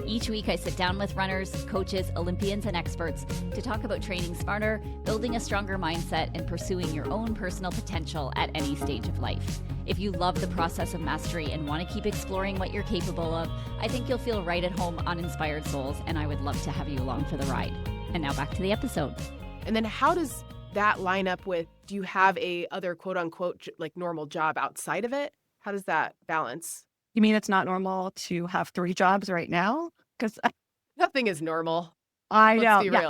Each week, I sit down with runners, coaches, Olympians, and experts to talk about training smarter, building a stronger mindset, and pursuing your own personal potential at any stage of life. If you love the process of mastery and want to keep exploring what you're capable of, I think you'll feel right at home on Inspired Souls, and I would love to have you along for the ride. And now back to the episode. And then how does that line up with, do you have a other quote unquote like normal job outside of it? How does that balance? You mean it's not normal to have 3 jobs right now? Because Nothing is normal. I Let's know. be Yeah, real.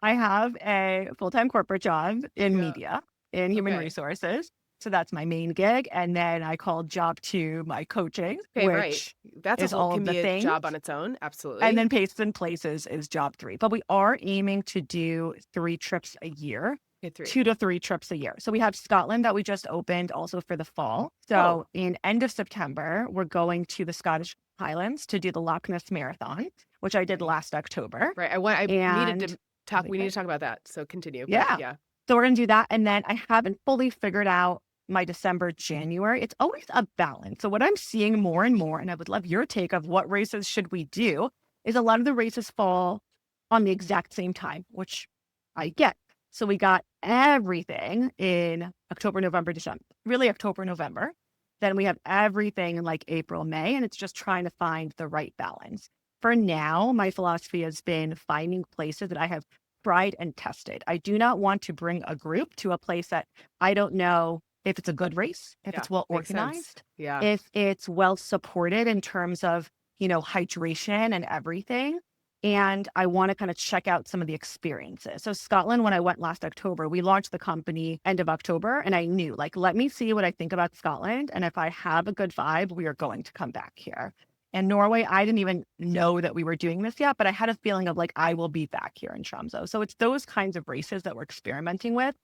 I have a full-time corporate job in Yeah. media, in human Okay. resources. So that's my main gig. And then I call job 2 my coaching, Okay, which right. That's is a whole all can of the be a things. job on its own. Absolutely. And then Paces and Places is job 3. But we are aiming to do 3 trips a year, okay, 3. 2 to 3 trips a year. So we have Scotland that we just opened also for the fall. So Oh. in end of September, we're going to the Scottish Highlands to do the Loch Ness Marathon, which I did last October. Right. I needed And to talk. We need Okay. to talk about that. So continue. But Yeah. yeah. So we're going to do that. And then I haven't fully figured out my December, January. It's always a balance. So what I'm seeing more and more, and I would love your take of what races should we do, is a lot of the races fall on the exact same time, which I get. So we got everything in October, November, December, really October, November. Then we have everything in like April, May, and it's just trying to find the right balance. For now, my philosophy has been finding places that I have tried and tested. I do not want to bring a group to a place that I don't know if it's a good race, if Yeah, it's well makes sense. organized, Yeah. if it's well supported in terms of, hydration and everything. And I want to kind of check out some of the experiences. So Scotland, when I went last October, we launched the company end of October, and I knew, like, let me see what I think about Scotland. And if I have a good vibe, we are going to come back here. And Norway, I didn't even know that we were doing this yet, but I had a feeling of like, I will be back here in Tromso. So it's those kinds of races that we're experimenting with.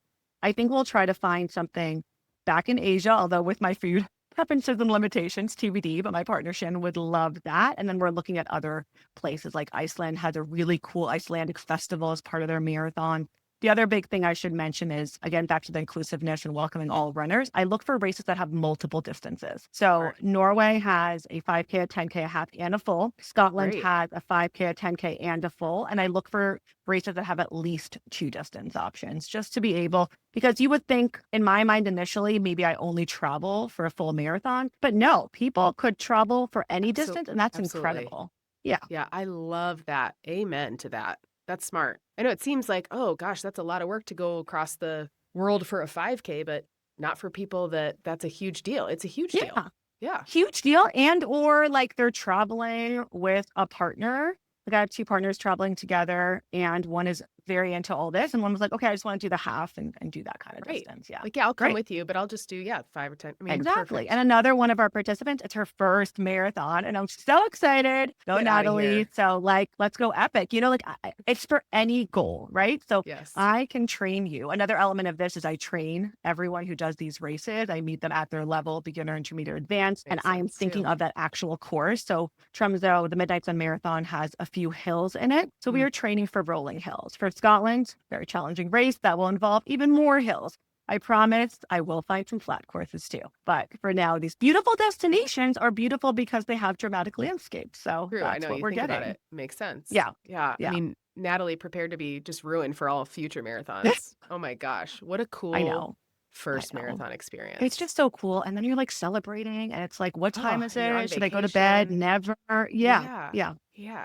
I think we'll try to find something back in Asia, although with my food preferences and limitations, TBD, but my partner Shannon would love that. And then we're looking at other places like Iceland has a really cool Icelandic festival as part of their marathon. The other big thing I should mention is, again, back to the inclusiveness and welcoming all runners. I look for races that have multiple distances. So Norway has a 5K, a 10K, a half, and a full. Scotland has a 5K, a 10K, and a full. And I look for races that have at least 2 distance options just to be able, because you would think in my mind initially, maybe I only travel for a full marathon, but no, people could travel for any distance, and that's incredible. Yeah. Yeah, I love that. Amen to that. That's smart. I know it seems like, oh gosh, that's a lot of work to go across the world for a 5K, but not for people that's a huge deal. It's a huge deal. Yeah. Huge deal. And or like they're traveling with a partner. Like I have 2 partners traveling together, and one is very into all this, and one was like, okay, I just want to do the half and do that kind of distance. Yeah. Like, yeah, I'll come with you, but I'll just do 5 or 10. I mean, exactly. Perfect. And another one of our participants, it's her first marathon, and I'm so excited. Go Natalie. So like, let's go epic. You know, like it's for any goal, right? So I can train you. Another element of this is I train everyone who does these races. I meet them at their level, beginner, intermediate, advanced, and I am thinking of that actual course. So Tromso, the Midnight Sun Marathon has a few hills in it. So we are training for rolling hills. For Scotland, very challenging race that will involve even more hills. I promise I will find some flat courses too. But for now, these beautiful destinations are beautiful because they have dramatic landscapes. So that's what we're getting. It. Makes sense. Yeah. I mean, Natalie prepared to be just ruined for all future marathons. Oh my gosh. What a cool first marathon experience. It's just so cool. And then you're like celebrating and it's like, what time is it? Should I go to bed? Never. Yeah.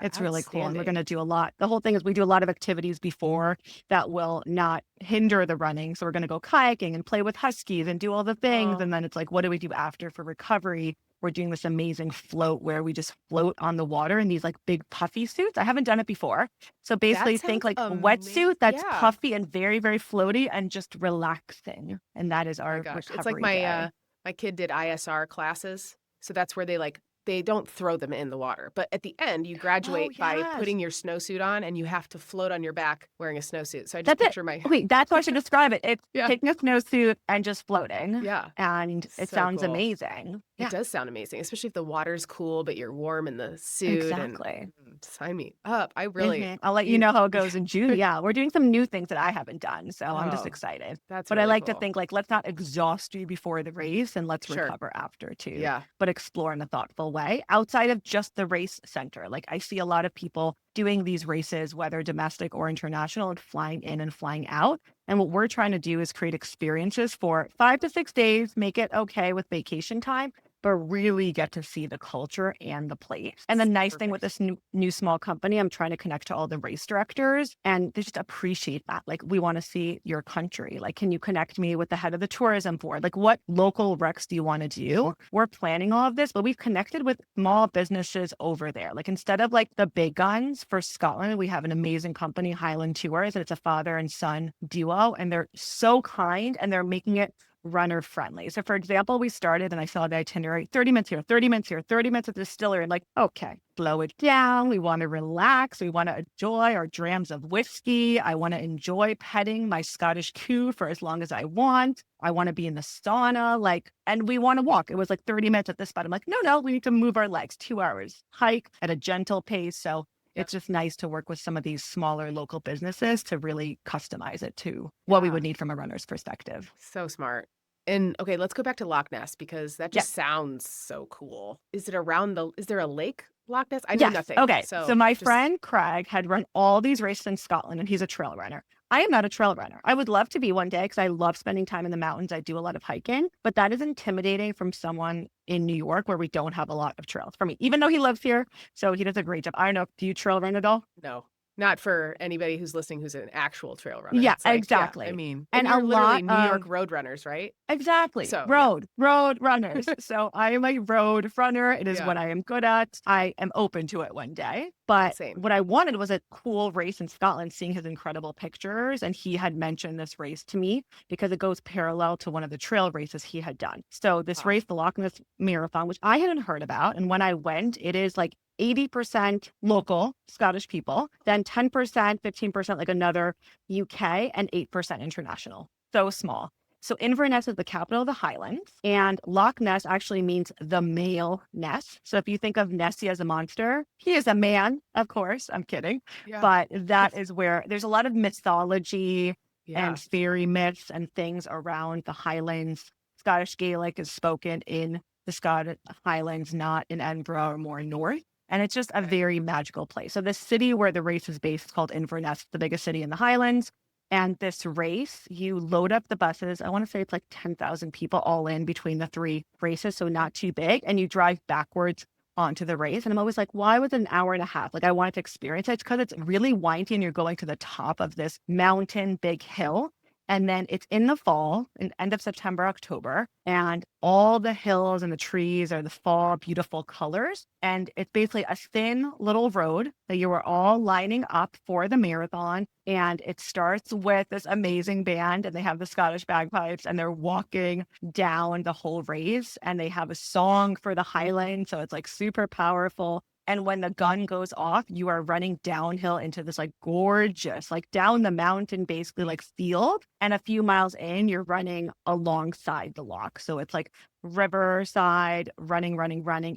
It's really cool. And we're going to do a lot. The whole thing is we do a lot of activities before that will not hinder the running. So we're going to go kayaking and play with huskies and do all the things. And then it's like, what do we do after for recovery? We're doing this amazing float where we just float on the water in these like big puffy suits. I haven't done it before. So basically think like a wetsuit that's puffy and very, very floaty and just relaxing. And that is our recovery It's like my kid did ISR classes. So that's where they don't throw them in the water. But at the end, you graduate by putting your snowsuit on and you have to float on your back wearing a snowsuit. So I just picture Wait, that's how I should describe it. It's taking a snowsuit and just floating. Yeah. And it sounds amazing. It does sound amazing, especially if the water's cool, but you're warm in the suit. Exactly. And sign me up. I really... I'll let you know how it goes in June. Yeah, we're doing some new things that I haven't done. So I'm just excited. But I like to think like, let's not exhaust you before the race and let's recover after too. Yeah. But explore in a thoughtful way outside of just the race center. Like I see a lot of people doing these races, whether domestic or international, and flying in and flying out. And what we're trying to do is create experiences for 5 to 6 days, make it okay with vacation time, but really get to see the culture and the place. And the nice thing with this new small company, I'm trying to connect to all the race directors and they just appreciate that. Like, we want to see your country. Like, can you connect me with the head of the tourism board? Like, what local recs do you want to do? We're planning all of this, but we've connected with small businesses over there. Like, instead of like the big guns for Scotland, we have an amazing company, Highland Tours, and it's a father and son duo. And they're so kind and they're making it runner friendly. So for example, we started and I saw the itinerary, 30 minutes here, 30 minutes here, 30 minutes at the distillery. And like, okay, slow it down. We want to relax. We want to enjoy our drams of whiskey. I want to enjoy petting my Scottish coo for as long as I want. I want to be in the sauna, and we want to walk. It was like 30 minutes at this spot. I'm like, no, we need to move our legs, 2 hours, hike at a gentle pace. So it's just nice to work with some of these smaller local businesses to really customize it to what we would need from a runner's perspective. So smart. And okay, let's go back to Loch Ness because that just sounds so cool. Is there a lake, Loch Ness? I know nothing. Okay. So my friend Craig had run all these races in Scotland and he's a trail runner. I am not a trail runner. I would love to be one day because I love spending time in the mountains. I do a lot of hiking, but that is intimidating from someone in New York where we don't have a lot of trails for me, even though he lives here. So he does a great job. I don't know. Do you trail run at all? No. Not for anybody who's listening who's an actual trail runner. Yeah, It's like, exactly. I mean, And you're a literally lot New York of road runners, right? exactly. So, Road runners. So I am a road runner. It is Yeah. what I am good at. I am open to it one day. But Same. what I wanted was a cool race in Scotland, seeing his incredible pictures. And he had mentioned this race to me because it goes parallel to one of the trail races he had done. So this race, the Loch Ness Marathon, which I hadn't heard about. And when I went, it is like 80% local Scottish people, then 10%, 15% like another UK, and 8% international. So small. So Inverness is the capital of the Highlands, and Loch Ness actually means the male Ness. So if you think of Nessie as a monster, he is a man, of course. I'm kidding. Yeah. But that is where there's a lot of mythology Yeah. and fairy myths and things around the Highlands. Scottish Gaelic is spoken in the Scottish Highlands, not in Edinburgh or more north. And it's just a very magical place. So the city where the race is based is called Inverness, the biggest city in the Highlands. And this race, you load up the buses. I want to say it's like 10,000 people all in between the three races, so not too big. And you drive backwards onto the race. And I'm always like, why was it an hour and a half? Like I wanted to experience it. It's because it's really windy and you're going to the top of this mountain, big hill. And then it's in the fall, in end of September, October, and all the hills and the trees are the fall, beautiful colors. And it's basically a thin little road that you are all lining up for the marathon. And it starts with this amazing band, and they have the Scottish bagpipes, and they're walking down the whole race, and they have a song for the Highlands. So it's like super powerful. And when the gun goes off, you are running downhill into this like gorgeous, like down the mountain, basically like field. And a few miles in, you're running alongside the loch. So it's like riverside, running.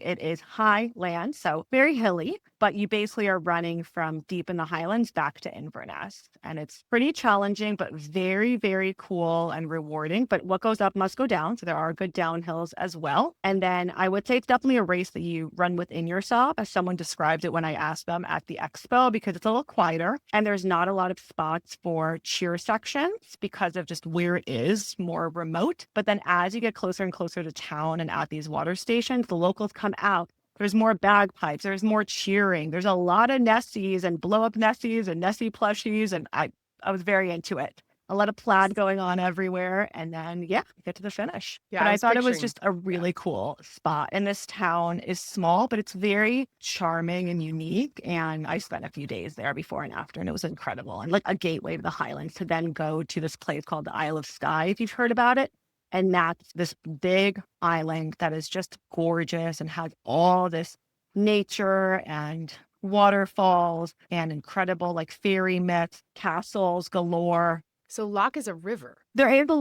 It is high land, so very hilly, but you basically are running from deep in the Highlands back to Inverness. And it's pretty challenging, but very, very cool and rewarding. But what goes up must go down. So there are good downhills as well. And then I would say it's definitely a race that you run within yourself, as someone described it when I asked them at the expo, because it's a little quieter and there's not a lot of spots for cheer sections because of just where it is, more remote. But then as you get closer and closer to town and at these water stations, the locals come out. There's more bagpipes. There's more cheering. There's a lot of Nessies and blow up Nessies and Nessie plushies. And I was very into it. A lot of plaid going on everywhere. And then, get to the finish. Yeah, but I thought it was picturing- just a really cool spot. And this town is small, but it's very charming and unique. And I spent a few days there before and after, and it was incredible. And like a gateway to the Highlands to then go to this place called the Isle of Skye, if you've heard about it. And that's this big island that is just gorgeous and has all this nature and waterfalls and incredible like fairy myths, castles galore. So Loch is a river. There is the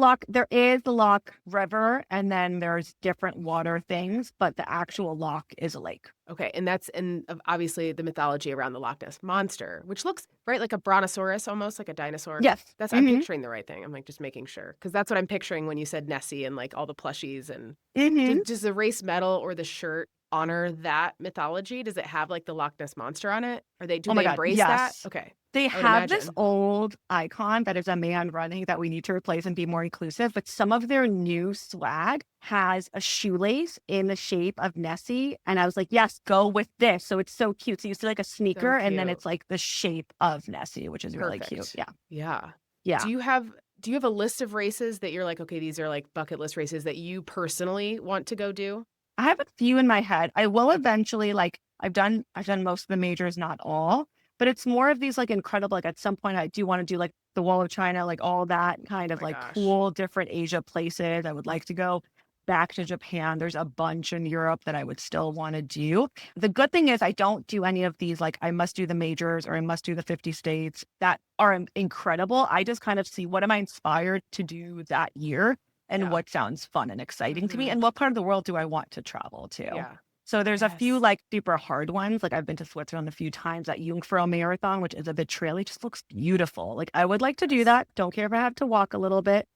Loch River, and then there's different water things, but the actual Loch is a lake. Okay, and obviously the mythology around the Loch Ness Monster, which looks right like a brontosaurus, almost like a dinosaur. Yes. I'm picturing the right thing. I'm like just making sure, because that's what I'm picturing when you said Nessie and like all the plushies. And does the race medal or the shirt honor that mythology? Does it have like the Loch Ness Monster on it? Do they embrace that? Okay. They would have this imagine. old icon that is a man running that we need to replace and be more inclusive, but some of their new swag has a shoelace in the shape of Nessie. And I was like, yes, go with this. So it's so cute. So you see like a sneaker and then cute. it's like the shape of Nessie, which is really cute. Perfect. Yeah. Yeah. Yeah. Do you have a list of races that you're like, okay, these are like bucket list races that you personally want to go do? I have a few in my head. I will eventually, like, I've done most of the majors, not all, but it's more of these like incredible, like at some point I do want to do like the Wall of China, like all that kind of cool different Asia places. I would like to go back to Japan. There's a bunch in Europe that I would still want to do. The good thing is I don't do any of these like I must do the majors or I must do the 50 states that are incredible. I just kind of see what am I inspired to do that year and what sounds fun and exciting to me and what part of the world do I want to travel to. Yeah. So there's a few like super hard ones. Like I've been to Switzerland a few times. That Jungfrau Marathon, which is a bit traily, just looks beautiful. Like I would like to do that. Don't care if I have to walk a little bit,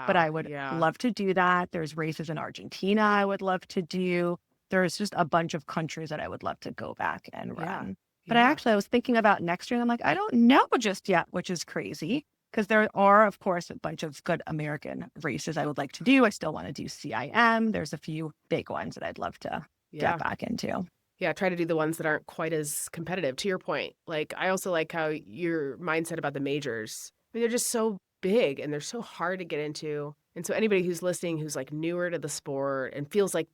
but I would love to do that. There's races in Argentina I would love to do. There's just a bunch of countries that I would love to go back and run. But I was thinking about next year and I'm like, I don't know just yet, which is crazy. Because there are, of course, a bunch of good American races I would like to do. I still want to do CIM. There's a few big ones that I'd love to get back into. Yeah, try to do the ones that aren't quite as competitive. To your point, like I also like how your mindset about the majors. I mean, they're just so big and they're so hard to get into. And so anybody who's listening who's like newer to the sport and feels like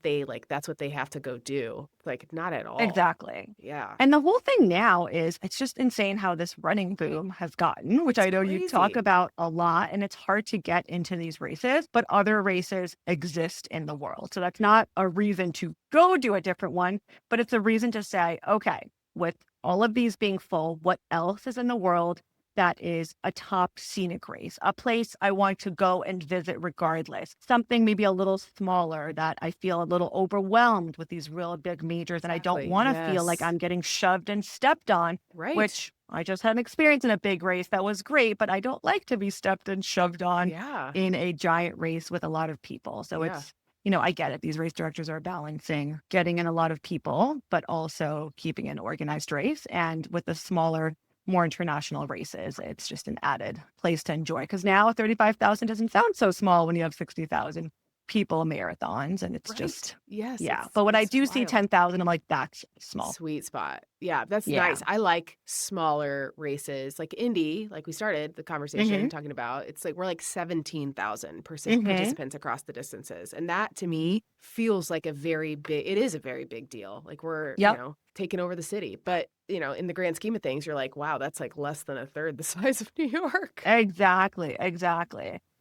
that's what they have to go do, like not at all. Exactly. Yeah. And the whole thing now is it's just insane how this running boom has gotten, which It's I know you talk crazy. about a lot. And it's hard to get into these races, but other races exist in the world. So that's not a reason to go do a different one, but it's a reason to say, okay, with all of these being full, what else is in the world that is a top scenic race, a place I want to go and visit regardless, something maybe a little smaller that I feel a little overwhelmed with these real big majors and I don't Exactly. want to feel like Yes. I'm getting shoved and stepped on, Right. which I just had an experience in a big race that was great, but I don't like to be stepped and shoved on Yeah. in a giant race with a lot of people. So Yeah. it's, I get it. These race directors are balancing getting in a lot of people, but also keeping an organized race. And with the smaller, more international races, it's just an added place to enjoy. Because now 35,000 doesn't sound so small when you have 60,000 people marathons. And it's Right. just, Yes. yeah. But when I it's do see wild. 10,000, I'm like, that's small. Sweet spot. Yeah, that's Yeah. nice. I like smaller races like Indy, like we started the conversation talking about. It's like we're like 17,000 participants across the distances. And that to me feels like it is a very big deal. Like we're, Yep. taking over the city. But, in the grand scheme of things, you're like, wow, that's like less than a third the size of New York. Exactly.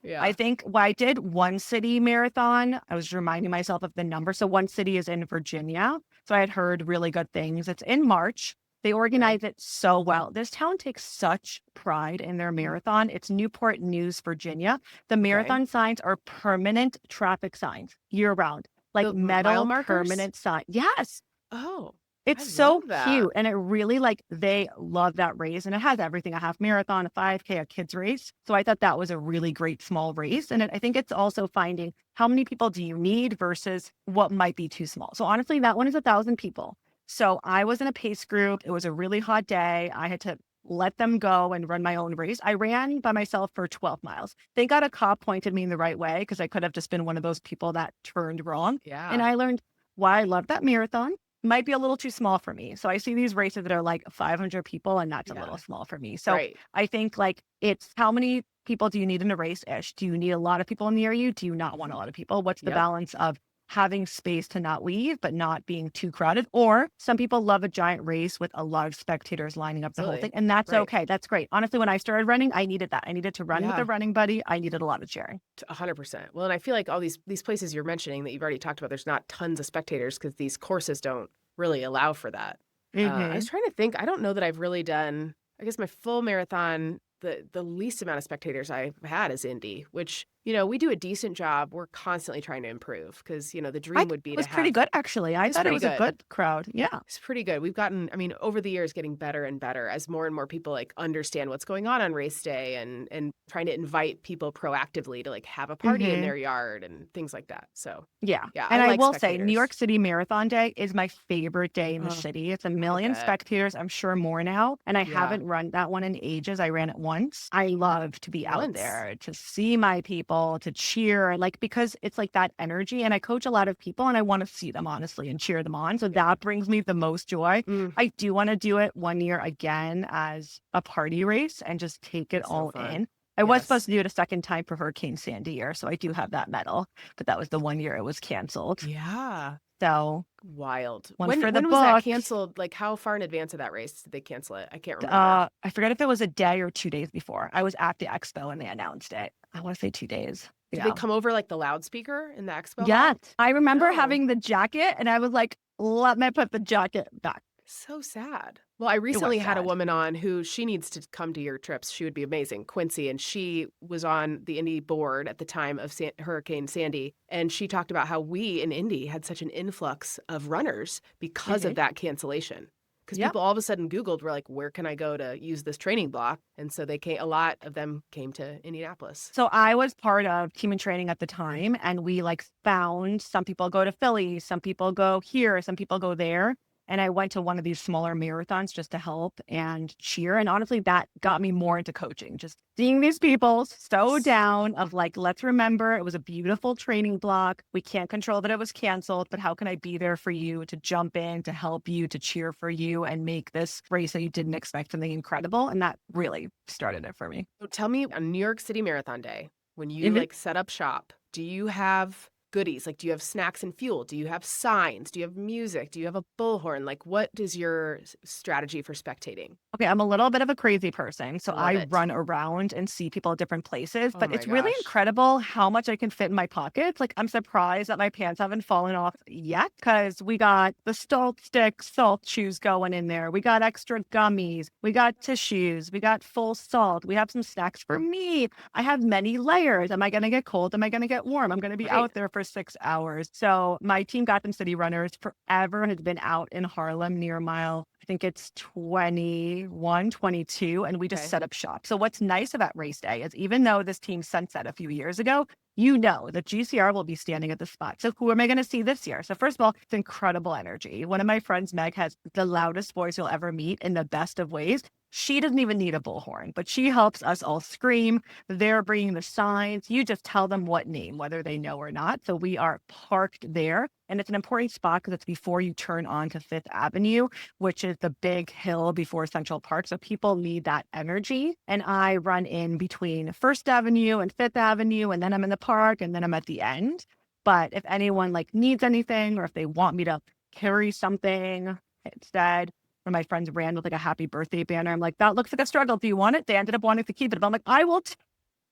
Yeah. I think I did one city marathon. I was reminding myself of the number. So one city is in Virginia. So I had heard really good things. It's in March. They organize it so well. This town takes such pride in their marathon. It's Newport News, Virginia. The marathon signs are permanent traffic signs year round, like The metal mile markers? permanent sign. Yes. Oh, It's I so love that. cute. And it really they love that race. And it has everything, a half marathon, a 5K, a kids race. So I thought that was a really great small race. And I think it's also finding how many people do you need versus what might be too small. So honestly, that one is 1,000 people. So I was in a pace group. It was a really hot day. I had to let them go and run my own race. I ran by myself for 12 miles. Thank God a cop pointed me in the right way because I could have just been one of those people that turned wrong. Yeah. And I learned why I love that marathon. Might be a little too small for me. So I see these races that are like 500 people and that's a little small for me. So I think it's how many people do you need in a race-ish? Do you need a lot of people near you? Do you not want a lot of people? What's the balance of having space to not leave, but not being too crowded? Or some people love a giant race with a lot of spectators lining up the whole thing. And that's okay. That's great. Honestly, when I started running, I needed that. I needed to run with a running buddy. I needed a lot of cheering. 100%. Well, and I feel like all these places you're mentioning that you've already talked about, there's not tons of spectators because these courses don't really allow for that. I was trying to think. I don't know that I've really done, I guess my full marathon, the least amount of spectators I've had is Indy, which, we do a decent job. We're constantly trying to improve because, the dream would be to have. It was pretty good, actually. I thought it was a good crowd. Yeah. It's pretty good. We've gotten, over the years, getting better and better as more and more people understand what's going on race day and trying to invite people proactively to have a party in their yard and things like that. So yeah. Yeah. And I will say, spectators. New York City Marathon Day is my favorite day in the city. It's 1 million spectators. I'm sure more now. And I haven't run that one in ages. I ran it once. I love to be out there, to see my people, to cheer, because it's that energy. And I coach a lot of people and I want to see them, honestly, and cheer them on. So that brings me the most joy. I do want to do it one year again as a party race and just take it all in. I was supposed to do it a second time for Hurricane Sandy year, so I do have that medal, but that was the one year it was canceled. Yeah. So wild. When was that canceled? How far in advance of that race did they cancel it? I can't remember. I forget if it was a day or 2 days before. I was at the expo and they announced it. I want to say 2 days. Did they come over the loudspeaker in the expo? Yes. I remember having the jacket and I was like, let me put the jacket back. So sad. Well, I recently had a woman on who she needs to come to your trips. She would be amazing, Quincy. And she was on the Indy board at the time of Hurricane Sandy. And she talked about how we in Indy had such an influx of runners because of that cancellation. Because people all of a sudden Googled, were like, where can I go to use this training block? And so a lot of them came to Indianapolis. So I was part of team and training at the time. And we found some people go to Philly, some people go here, some people go there. And I went to one of these smaller marathons just to help and cheer. And honestly, that got me more into coaching. Just seeing these people so down of like, let's remember it was a beautiful training block. We can't control that it was canceled, but how can I be there for you to jump in, to help you, to cheer for you and make this race that you didn't expect something incredible? And that really started it for me. So tell me, on New York City Marathon Day, when you Mhm. like set up shop, do you have goodies? Like, do you have snacks and fuel? Do you have signs? Do you have music? Do you have a bullhorn? Like, what is your strategy for spectating? Okay, I'm a little bit of a crazy person, so Love I it. run around and see people at different places, Oh but my it's really gosh. incredible how much I can fit in my pockets. Like, I'm surprised that my pants haven't fallen off yet because we got the salt sticks, salt chews going in there. We got extra gummies. We got tissues. We got full salt. We have some snacks for me. I have many layers. Am I going to get cold? Am I going to get warm? I'm going to be Right. out there for 6 hours. So my team, Gotham City Runners, forever has been out in Harlem near mile, I think it's 21, 22, and we just Okay. set up shop. So what's nice about race day is even though this team sunset a few years ago, you know that GCR will be standing at the spot. So who am I going to see this year? So first of all, it's incredible energy. One of my friends, Meg, has the loudest voice you'll ever meet in the best of ways. She doesn't even need a bullhorn, but she helps us all scream. They're bringing the signs. You just tell them what name, whether they know or not. So we are parked there. And it's an important spot because it's before you turn on to Fifth Avenue, which is the big hill before Central Park. So people need that energy. And I run in between First Avenue and Fifth Avenue, and then I'm in the park, and then I'm at the end. But if anyone like needs anything, or if they want me to carry something instead, one of my friends ran with like a happy birthday banner. I'm like, that looks like a struggle. Do you want it? They ended up wanting to keep it. But I'm like, I will take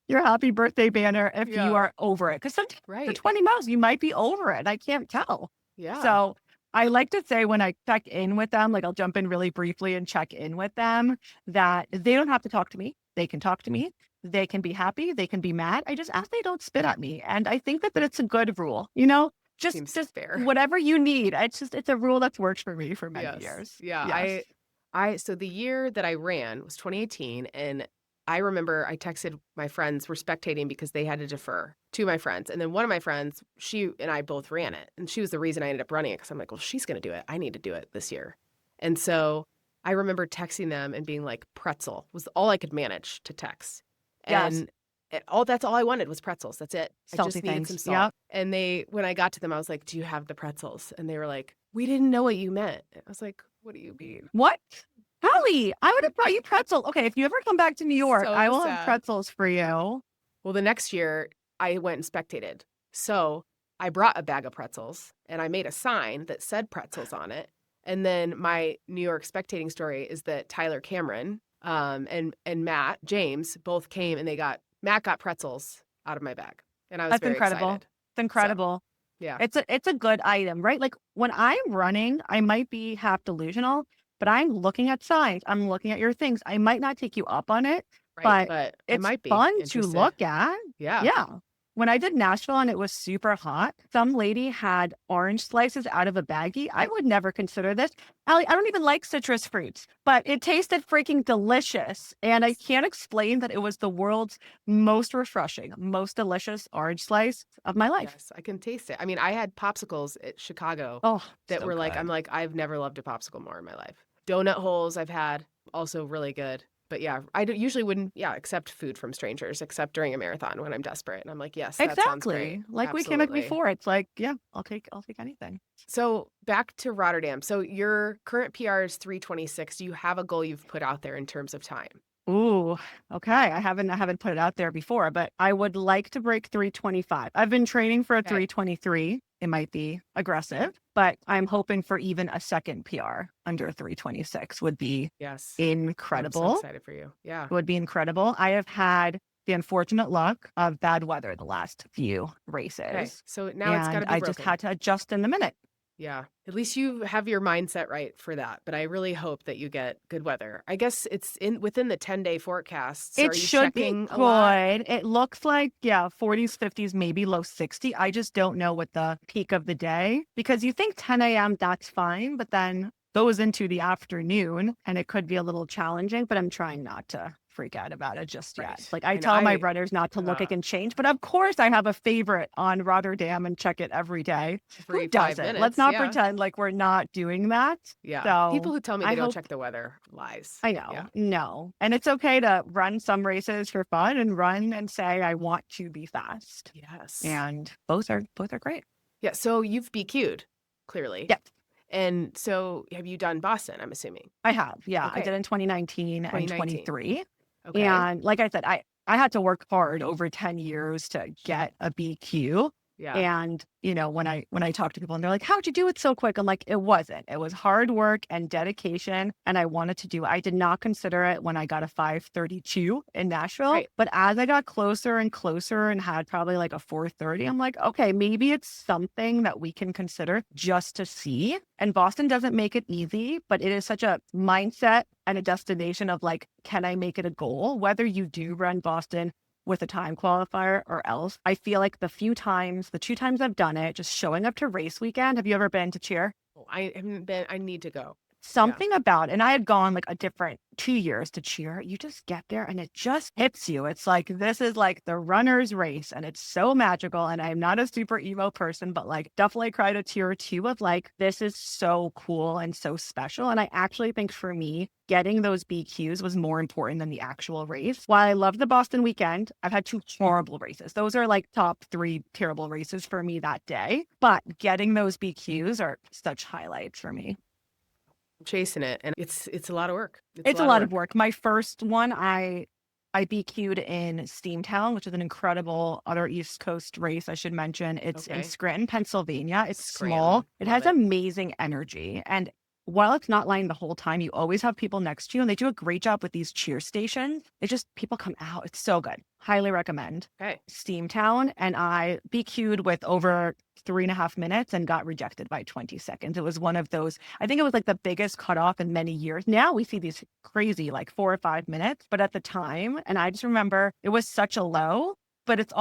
your happy birthday banner if you Yeah. are over it. Because sometimes the Right. 20 miles, you might be over it. I can't tell. Yeah. So I like to say when I check in with them, like I'll jump in really briefly and check in with them, that they don't have to talk to me. They can talk to me. They can be happy. They can be mad. I just ask they don't spit at me. And I think that it's a good rule, Seems just fair. whatever you need. It's a rule that's worked for me for many Yes. years. Yeah. Yes. So the year that I ran was 2018, and I remember I texted my friends were spectating because they had to defer, to my friends. And then one of my friends, she and I both ran it. And she was the reason I ended up running it because I'm like, well, she's going to do it. I need to do it this year. And so I remember texting them and being like, pretzel was all I could manage to text. Yes. And that's all I wanted was pretzels. That's it. I Salty just needed things. some salt. Yep. And when I got to them, I was like, do you have the pretzels? And they were like, we didn't know what you meant. I was like, what do you mean? What? Hallie, I would have brought you pretzel. Okay, if you ever come back to New York, So I will have sad. pretzels for you. Well, the next year I went and spectated. So I brought a bag of pretzels and I made a sign that said pretzels on it. And then my New York spectating story is that Tyler Cameron and Matt James both came and Matt got pretzels out of my bag. And I was That's very incredible. excited. It's incredible. Yeah. It's a good item, right? Like when I'm running, I might be half delusional, but I'm looking at signs. I'm looking at your things. I might not take you up on it, Right. but But I it's might be fun to interested. look at. Yeah. Yeah. When I did Nashville and it was super hot, some lady had orange slices out of a baggie. I would never consider this. Allie, I don't even like citrus fruits, but it tasted freaking delicious. And I can't explain that it was the world's most refreshing, most delicious orange slice of my life. Yes, I can taste it. I mean, I had popsicles at Chicago Oh, that so were like, good. I'm like, I've never loved a popsicle more in my life. Donut holes I've had, also really good. But yeah, usually wouldn't, accept food from strangers, except during a marathon when I'm desperate. And I'm like, yes, that sounds great. Exactly. Like we came back Absolutely. before. It's like, yeah, I'll take anything. So back to Rotterdam. So your current PR is 3:26. Do you have a goal you've put out there in terms of time? Ooh, okay. I haven't put it out there before, but I would like to break 325. I've been training for a Okay. 323. It might be aggressive, but I'm hoping for even a second PR under 326 would be Yes. incredible. I'm so excited for you. Yeah. Would be incredible. I have had the unfortunate luck of bad weather the last few races. Okay. So now it's got to And be I broken. just had to adjust in the minute. Yeah. At least you have your mindset right for that. But I really hope that you get good weather. I guess it's within the 10-day forecasts. It Are you should be checking a lot? good. It looks like, 40s, 50s, maybe low 60. I just don't know what the peak of the day, because you think 10 a.m., that's fine, but then goes into the afternoon and it could be a little challenging, but I'm trying not to freak out about it just yet. Right. Like I And tell my runners not to look, it uh, can change. But of course I have a favorite on Rotterdam and check it every day. every Who 5 doesn't? minutes. Let's not Yeah. pretend like we're not doing that. Yeah. People So who tell me I they don't hope, check the weather, lies. I know, Yeah. no. And it's okay to run some races for fun and run and say, I want to be fast. Yes. And both are great. Yeah. So you've BQ'd, clearly. Yep. And so have you done Boston, I'm assuming? I have. Yeah. I Okay. did in 2019 and 2019. 23. Okay. And like I said, I had to work hard over 10 years to get a BQ. Yeah. And, you know, when I talk to people and they're like, how'd you do it so quick? I'm like, it wasn't. It was hard work and dedication. And I wanted to do it. I did not consider it when I got a 5:32 in Nashville. Right. But as I got closer and closer and had probably like a 4:30, I'm like, okay, maybe it's something that we can consider just to see. And Boston doesn't make it easy, but it is such a mindset and a destination of like, can I make it a goal? Whether you do run Boston with a time qualifier or else. I feel like the 2 times I've done it, just showing up to race weekend. Have you ever been to cheer? Oh, I haven't been. I need to go. Something about, and I had gone like a different 2 years to cheer. You just get there and it just hits you. It's like, this is like the runner's race and it's so magical. And I'm not a super emo person, but like definitely cried a tear or two of like, this is so cool and so special. And I actually think for me, getting those BQs was more important than the actual race. While I love the Boston weekend, I've had 2 horrible races. Those are like top 3 terrible races for me that day. But getting those BQs are such highlights for me. Chasing it, and it's a lot of work. It's a lot of work. My first one, I BQ'd in Steamtown, which is an incredible other East Coast race, I should mention. It's in Scranton, Pennsylvania. It's small. It has amazing energy. And while it's not lying the whole time, you always have people next to you, and they do a great job with these cheer stations. It's just people come out. It's so good. Highly recommend. Okay. Steamtown, and I BQ'd with over 3.5 minutes and got rejected by 20 seconds. It was one of those, I think it was like the biggest cutoff in many years. Now we see these crazy like 4 or 5 minutes, but at the time, and I just remember it was such a low, but it's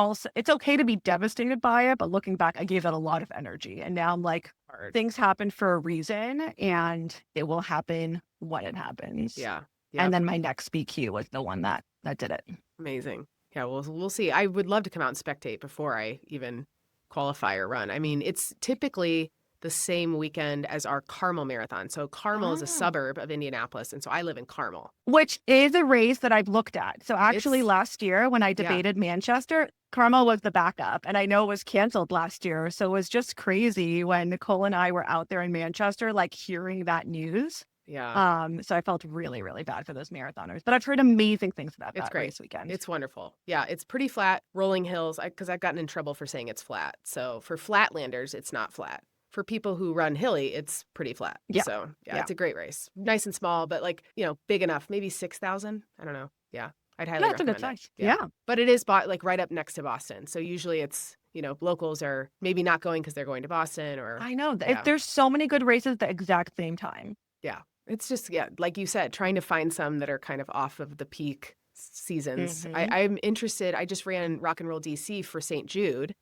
okay to be devastated by it. But looking back, I gave it a lot of energy. And now I'm like, things happen for a reason and it will happen when it happens. Yeah. And then my next BQ was the one that did it. Amazing. Yeah, we'll see. I would love to come out and spectate before I even qualify or run. I mean, it's typically the same weekend as our Carmel Marathon. So Carmel is a suburb of Indianapolis, and so I live in Carmel. Which is a race that I've looked at. So actually last year when I debated Manchester, Carmel was the backup, and I know it was canceled last year. So it was just crazy when Nicole and I were out there in Manchester, like hearing that news. Yeah. So I felt really, really bad for those marathoners, but I've heard amazing things about that race weekend. It's wonderful. Yeah, it's pretty flat, rolling hills, because I've gotten in trouble for saying it's flat. So for flatlanders, it's not flat. For people who run hilly, it's pretty flat. Yeah. So it's a great race. Nice and small, but like, big enough, maybe 6,000. I don't know. Yeah. I'd highly recommend that's a good it. size. Yeah. But it is like right up next to Boston. So usually it's, locals are maybe not going because they're going to Boston or. I know. There's so many good races at the exact same time. Yeah. It's just, like you said, trying to find some that are kind of off of the peak seasons. Mm-hmm. I'm interested. I just ran Rock and Roll DC for St. Jude.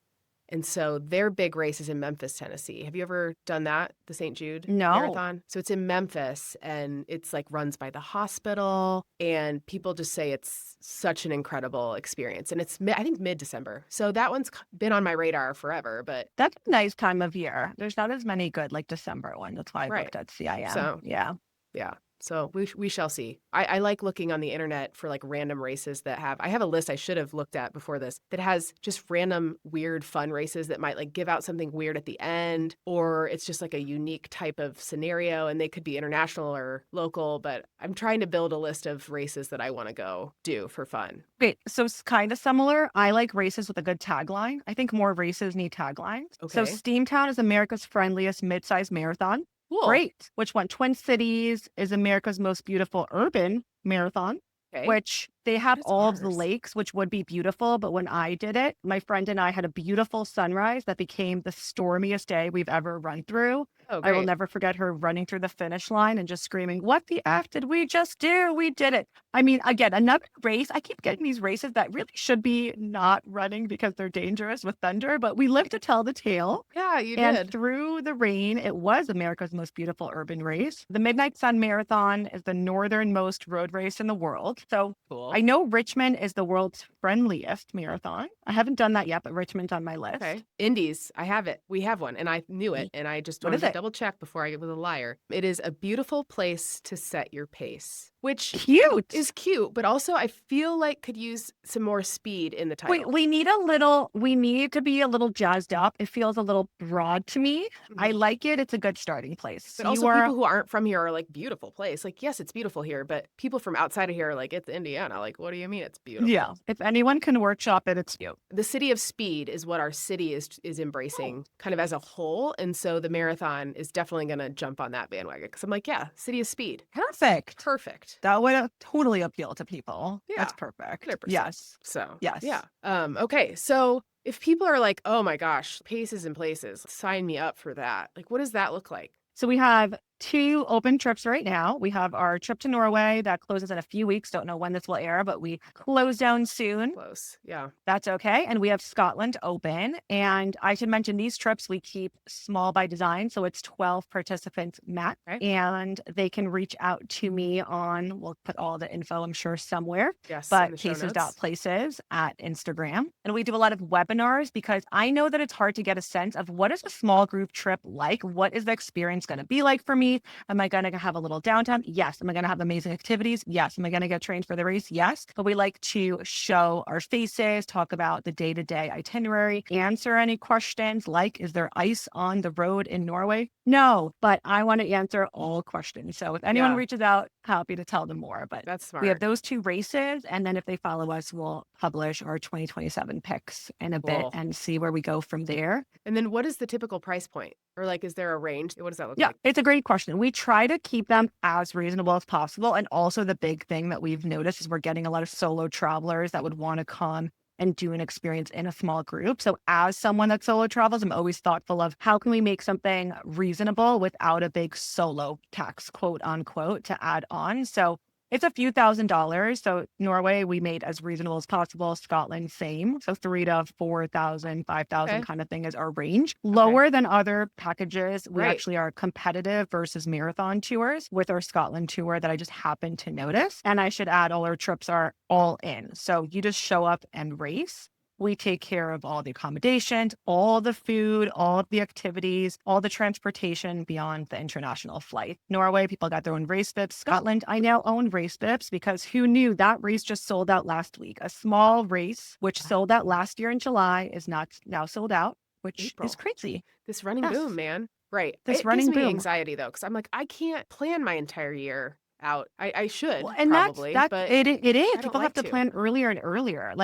And so their big race is in Memphis, Tennessee. Have you ever done that, the St. Jude Marathon? So it's in Memphis, and it's like runs by the hospital, and people just say it's such an incredible experience. And it's, I think, mid-December. So that one's been on my radar forever, but... That's a nice time of year. There's not as many good, like, December ones. That's why I looked at CIM. So, yeah. So we shall see. I like looking on the internet for like random races that I have a list I should have looked at before this that has just random weird fun races that might like give out something weird at the end, or it's just like a unique type of scenario and they could be international or local, but I'm trying to build a list of races that I want to go do for fun. Great. So it's kind of similar. I like races with a good tagline. I think more races need taglines. Okay. So Steamtown is America's friendliest mid-sized marathon. Cool. Great. Which one? Twin Cities is America's most beautiful urban marathon, which they have all of the lakes, which would be beautiful. But when I did it, my friend and I had a beautiful sunrise that became the stormiest day we've ever run through. Oh, I will never forget her running through the finish line and just screaming, "What the F did we just do? We did it." I mean, again, another race. I keep getting these races that really should be not running because they're dangerous with thunder, but we live to tell the tale. Yeah, you and did. Through the rain, it was America's most beautiful urban race. The Midnight Sun Marathon is the northernmost road race in the world. So cool. I know Richmond is the world's friendliest marathon. I haven't done that yet, but Richmond's on my list. Okay. Indies, I have it. We have one, and I knew it, and I just What wanted is to it? double check before I was a liar. It is a beautiful place to set your pace, which Cute. is cute, but also I feel like could use some more speed in the title. We need to be a little jazzed up. It feels a little broad to me. I like it. It's a good starting place. But also people who aren't from here are like, beautiful place. Like, yes, it's beautiful here, but people from outside of here are like, it's Indiana. Like, what do you mean it's beautiful? Yeah. If anyone can workshop it, it's you. The city of speed is what our city is embracing kind of as a whole. And so the marathon is definitely going to jump on that bandwagon because I'm like, yeah, city of speed. Perfect. Perfect. That would totally appeal to people. Yeah. That's perfect. 100%. Yes. So, yes. Yeah. Okay. So if people are like, oh my gosh, paces and places, sign me up for that. Like, what does that look like? So we have 2 open trips right now. We have our trip to Norway that closes in a few weeks. Don't know when this will air, but we close down soon. Close. Yeah. That's okay. And we have Scotland open. And I should mention these trips we keep small by design. So it's 12 participants max. Okay. And they can reach out to me on, we'll put all the info, I'm sure, somewhere. Yes. But cases.places at Instagram. And we do a lot of webinars because I know that it's hard to get a sense of what is a small group trip like? What is the experience going to be like for me? Am I going to have a little downtime? Yes. Am I going to have amazing activities? Yes. Am I going to get trained for the race? Yes. But we like to show our faces, talk about the day-to-day itinerary, answer any questions like, is there ice on the road in Norway? No, but I want to answer all questions. So if anyone reaches out, happy to tell them more. But that's smart. We have those 2 races. And then if they follow us, we'll publish our 2027 picks in a bit and see where we go from there. And then what is the typical price point? Or like, is there a range? What does that look like? Yeah, it's a great question. We try to keep them as reasonable as possible. And also the big thing that we've noticed is we're getting a lot of solo travelers that would want to come and do an experience in a small group. So as someone that solo travels, I'm always thoughtful of how can we make something reasonable without a big solo tax, quote unquote, to add on. So it's a few $1,000s. So Norway, we made as reasonable as possible. Scotland, same. So 3,000 to 4,000, 5,000 kind of thing is our range. Lower than other packages. We actually are competitive versus marathon tours with our Scotland tour that I just happened to notice. And I should add, all our trips are all in. So you just show up and race. We take care of all the accommodations, all the food, all the activities, all the transportation beyond the international flight. Norway, people got their own race bibs. Scotland, I now own race bibs because who knew that race just sold out last week? A small race, which sold out last year in July, is not now sold out, which is crazy. This running boom, man. Right. This it running gives me boom. Anxiety, though, because I'm like, I can't plan my entire year out. I should, and probably. But it is. People like have to plan earlier and earlier.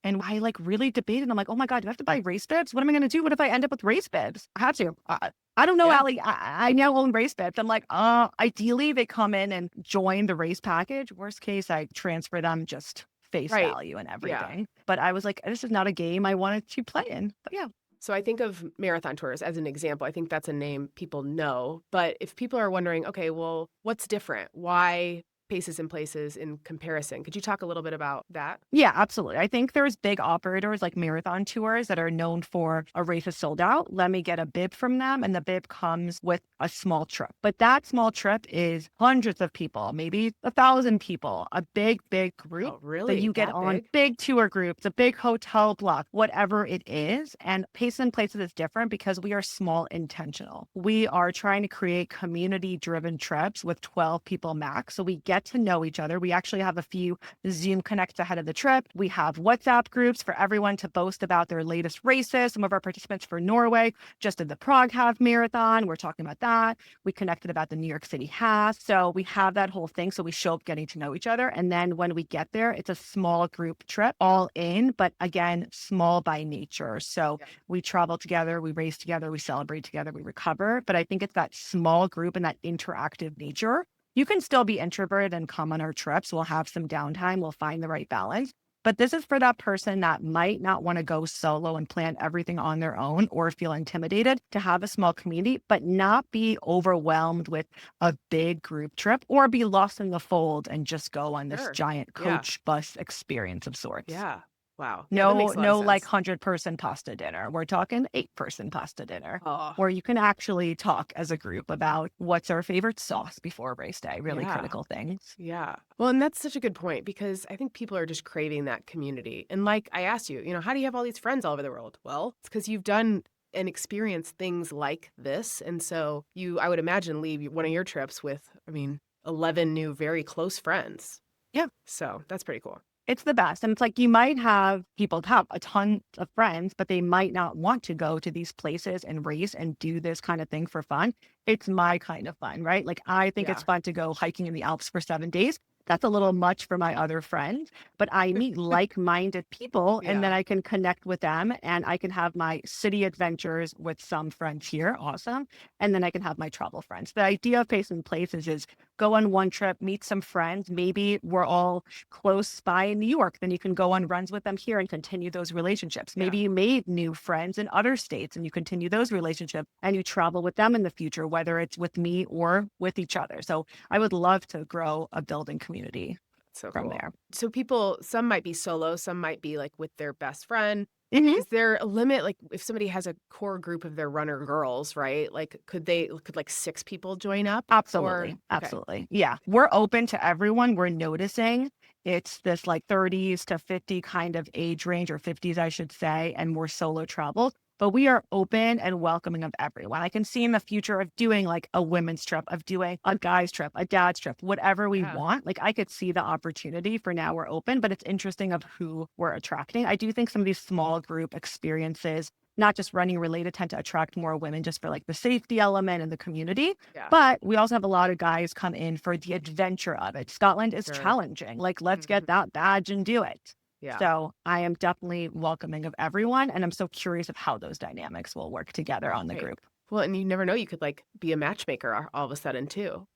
And I really debated. I'm like, oh my God, do I have to buy race bibs? What am I going to do? What if I end up with race bibs? I have to. I don't know, Allie. I now own race bibs. I'm like, ideally they come in and join the race package. Worst case, I transfer them just face value and everything. Yeah. But I was like, this is not a game I wanted to play in. But yeah. So I think of marathon tours as an example. I think that's a name people know. But if people are wondering, okay, well, what's different? Why paces and places in comparison? Could you talk a little bit about that? Yeah, absolutely. I think there's big operators like marathon tours that are known for a race is sold out. Let me get a bib from them. And the bib comes with a small trip. But that small trip is hundreds of people, maybe 1,000 people, a big group that you get on big tour groups, a big hotel block, whatever it is. And paces and places is different because we are small intentional. We are trying to create community-driven trips with 12 people max. So we get to know each other. We actually have a few Zoom connects ahead of the trip. We have WhatsApp groups for everyone to boast about their latest races. Some of our participants for Norway just did the Prague half marathon. We're talking about that. We connected about the New York City half. So we have that whole thing. So we show up getting to know each other. And then when we get there, it's a small group trip, all in, but again, small by nature. So we travel together, we race together, we celebrate together, we recover. But I think it's that small group and that interactive nature. You can still be introverted and come on our trips. We'll have some downtime. We'll find the right balance. But this is for that person that might not want to go solo and plan everything on their own or feel intimidated to have a small community, but not be overwhelmed with a big group trip or be lost in the fold and just go on this giant coach bus experience of sorts. Yeah. Wow. Yeah, that makes a lot of Like sense. 100-person pasta dinner. We're talking 8-person pasta dinner Oh, where you can actually talk as a group about what's our favorite sauce before race day, really yeah. critical things. Yeah. Well, and that's such a good point because I think people are just craving that community. And like I asked you, how do you have all these friends all over the world? Well, it's because you've done and experienced things like this. And so I would imagine, leave one of your trips with, 11 new very close friends. Yeah. So that's pretty cool. It's the best. And it's like you might have people have a ton of friends, but they might not want to go to these places and race and do this kind of thing for fun. It's my kind of fun, right? Like I think it's Yeah. fun to go hiking in the Alps for 7 days. That's a little much for my other friends, but I meet like-minded people and then Yeah. I can connect with them and I can have my city adventures with some friends here. Awesome. And then I can have my travel friends. The idea of Pacing Places is go on one trip, meet some friends. Maybe we're all close by in New York. Then you can go on runs with them here and continue those relationships. Maybe Yeah. you made new friends in other states and you continue those relationships and you travel with them in the future, whether it's with me or with each other. So I would love to grow a building community So from cool. there. So some might be solo, some might be like with their best friend. Mhm. Is there a limit? Like if somebody has a core group of their runner girls, right? Like could like 6 people join up? Or Absolutely. okay. Absolutely. Yeah. We're open to everyone. We're noticing it's this like 30s to 50 kind of age range, or 50s, I should say, and more solo travel. But we are open and welcoming of everyone. I can see in the future of doing like a women's trip, of doing a guy's trip, a dad's trip, whatever we Yeah. want. Like I could see the opportunity. For now, we're open, but it's interesting of who we're attracting. I do think some of these small group experiences, not just running related, tend to attract more women just for like the safety element and the community. Yeah. But we also have a lot of guys come in for the adventure of it. Scotland is Sure. challenging. Like, let's Mhm. get that badge and do it. Yeah. So I am definitely welcoming of everyone. And I'm so curious of how those dynamics will work together on the Right. group. Well, and you never know, you could like be a matchmaker all of a sudden too.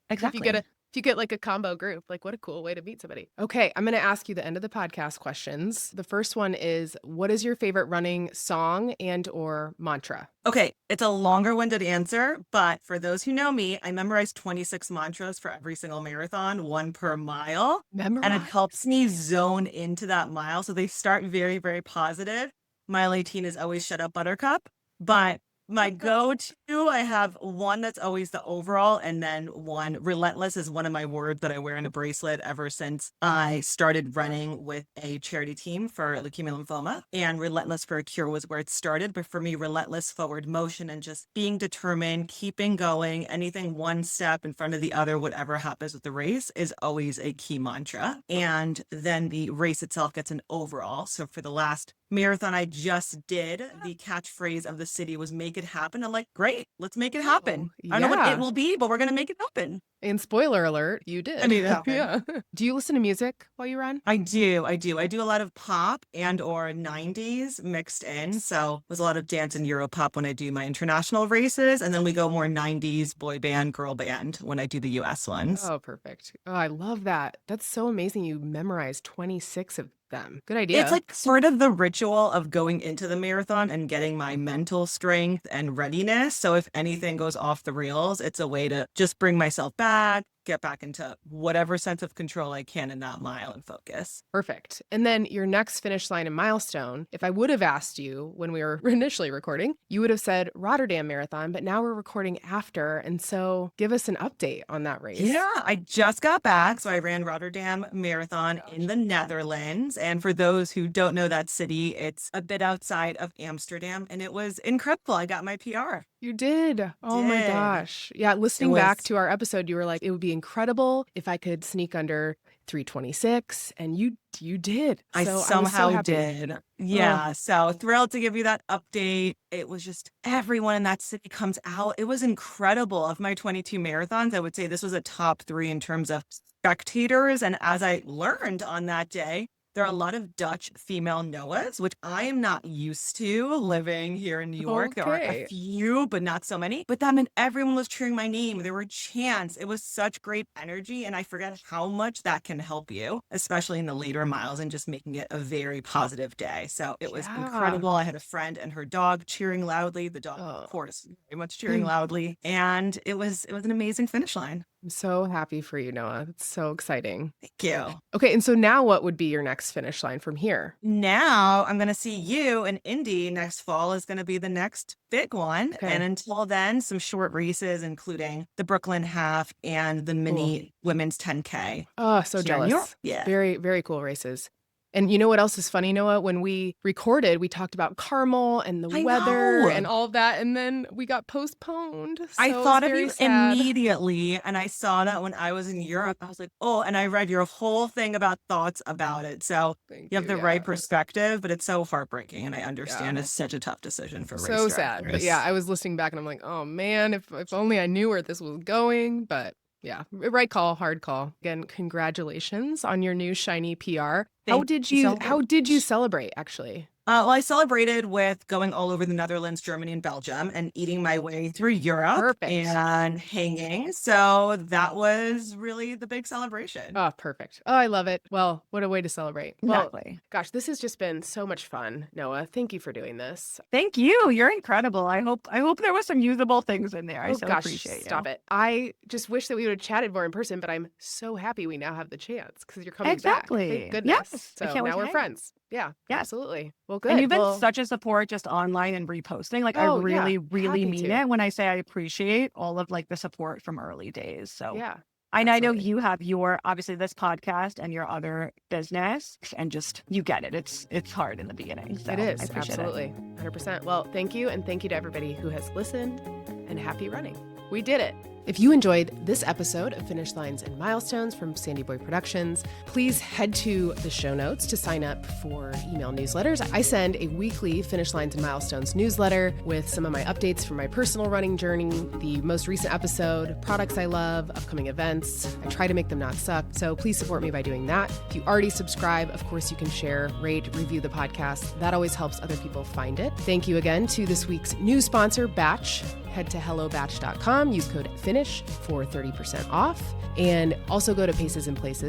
Exactly. If you get like a combo group, like what a cool way to meet somebody. Okay, I'm going to ask you the end of the podcast questions. The first one is, what is your favorite running song and or mantra? Okay, it's a longer-winded answer, but for those who know me, I memorize 26 mantras for every single marathon, 1 per mile. And it Memorize. helps me zone into that mile. So they start very, very positive. Mile 18 is always shut up, Buttercup. But my go-to, I have one that's always the overall, and then one, relentless is one of my words that I wear in a bracelet ever since I started running with a charity team for leukemia lymphoma. And relentless for a cure was where it started. But for me, relentless forward motion and just being determined, keeping going, anything one step in front of the other, whatever happens with the race, is always a key mantra. And then the race itself gets an overall. So for the last marathon I just did, the catchphrase of the city was "make it happen." I'm like, great, let's make it happen. Oh, I don't know what yeah. it will be, but we're going to make it happen. And spoiler alert, you did. I made it happen. Yeah. Do you listen to music while you run? I do. I do a lot of pop and or 90s mixed in. So there's a lot of dance and Europop when I do my international races. And then we go more 90s boy band, girl band when I do the US ones. Oh, perfect. Oh, I love that. That's so amazing. You memorized 26 of them. Good idea. It's like sort of the ritual of going into the marathon and getting my mental strength and readiness. So if anything goes off the rails, it's a way to just bring myself back, get back into whatever sense of control I can in that mile and focus. Perfect. And then your next finish line and milestone, if I would have asked you when we were initially recording, you would have said Rotterdam Marathon, but now we're recording after. And so give us an update on that race. Yeah, I just got back. So I ran Rotterdam Marathon in the Netherlands. And for those who don't know that city, it's a bit outside of Amsterdam. And it was incredible. I got my PR. You did. Oh my Did. gosh. Yeah, listening back to our episode, you were like, it would be incredible if I could sneak under 326, and you did. I So was so somehow happy. did. Yeah. So thrilled to give you that update. It was just everyone in that city comes out. It was incredible. Of my 22 marathons, I would say this was a top 3 in terms of spectators. And as I learned on that day, there are a lot of Dutch female Noahs, which I am not used to living here in New York. There are Okay. a few, but not so many. But that meant everyone was cheering my name. There were chants. It was such great energy. And I forget how much that can help you, especially in the later miles, and just making it a very positive day. So it was Yeah. incredible. I had a friend and her dog cheering loudly. The dog, Oh. of course, very much cheering loudly. And it was an amazing finish line. I'm so happy for you, Noah. It's so exciting. Thank you. Okay, and so now what would be your next next finish line from here? Now I'm going to see you in Indy next fall is going to be the next big one. Okay. And until then, some short races, including the Brooklyn Half and the mini women's 10K. Oh, so Here in Europe. jealous. Yeah. Very, very cool races. And you know what else is funny, Noah? When we recorded, we talked about Carmel and the I weather know. and all of that, and then we got postponed. So I it was thought of very you sad. immediately, and I saw that when I was in Europe. I was like, oh, and I read your whole thing about thoughts about it. So Thank you have the yeah. right perspective, but it's so heartbreaking, and I understand Yeah. it's such a tough decision for race So sad. But drivers. yeah, I was listening back and I'm like, oh man, if only I knew where this was going. But yeah, right call, hard call. Again, congratulations on your new shiny PR. How Thank did you you so how did you much. celebrate actually? Well, I celebrated with going all over the Netherlands, Germany, and Belgium and eating my way through Europe Perfect. and hanging. So that was really the big celebration. Oh, perfect. Oh, I love it. Well, what a way to celebrate. Well, Exactly. gosh, this has just been so much fun, Noah. Thank you for doing this. Thank you. You're incredible. I hope there was some usable things in there. I Oh so gosh, appreciate you. stop it. I just wish that we would have chatted more in person, but I'm so happy we now have the chance because you're coming Exactly. back. Thank goodness. Yes. I So can't wait now to we're hang. friends. Yeah, Yes. absolutely. Well, good. And you've been Well, such a support just online and reposting. Like I Oh, yeah. really, really Happy mean to. it when I say I appreciate all of like the support from early days. So yeah. and I know absolutely. you have your obviously this podcast and your other business and just you get it. It's hard in the beginning. So It is, I appreciate absolutely. 100%. Well, thank you. And thank you to everybody who has listened and happy running. We did it. If you enjoyed this episode of Finish Lines and Milestones from Sandy Boy Productions, please head to the show notes to sign up for email newsletters. I send a weekly Finish Lines and Milestones newsletter with some of my updates from my personal running journey, the most recent episode, products I love, upcoming events. I try to make them not suck, so please support me by doing that. If you already subscribe, of course, you can share, rate, review the podcast. That always helps other people find it. Thank you again to this week's new sponsor, Batch. Head to hellobatch.com, use code FINISH for 30% off. And also go to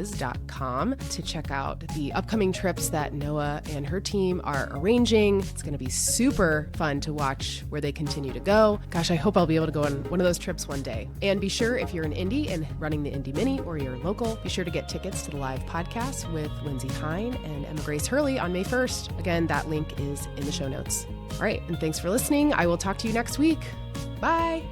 pacesandplaces.com to check out the upcoming trips that Noah and her team are arranging. It's going to be super fun to watch where they continue to go. Gosh, I hope I'll be able to go on one of those trips one day. And be sure, if you're in Indy and running the Indy Mini or you're local, be sure to get tickets to the live podcast with Lindsay Hine and Emma Grace Hurley on May 1st. Again, that link is in the show notes. All right, and thanks for listening. I will talk to you next week. Bye.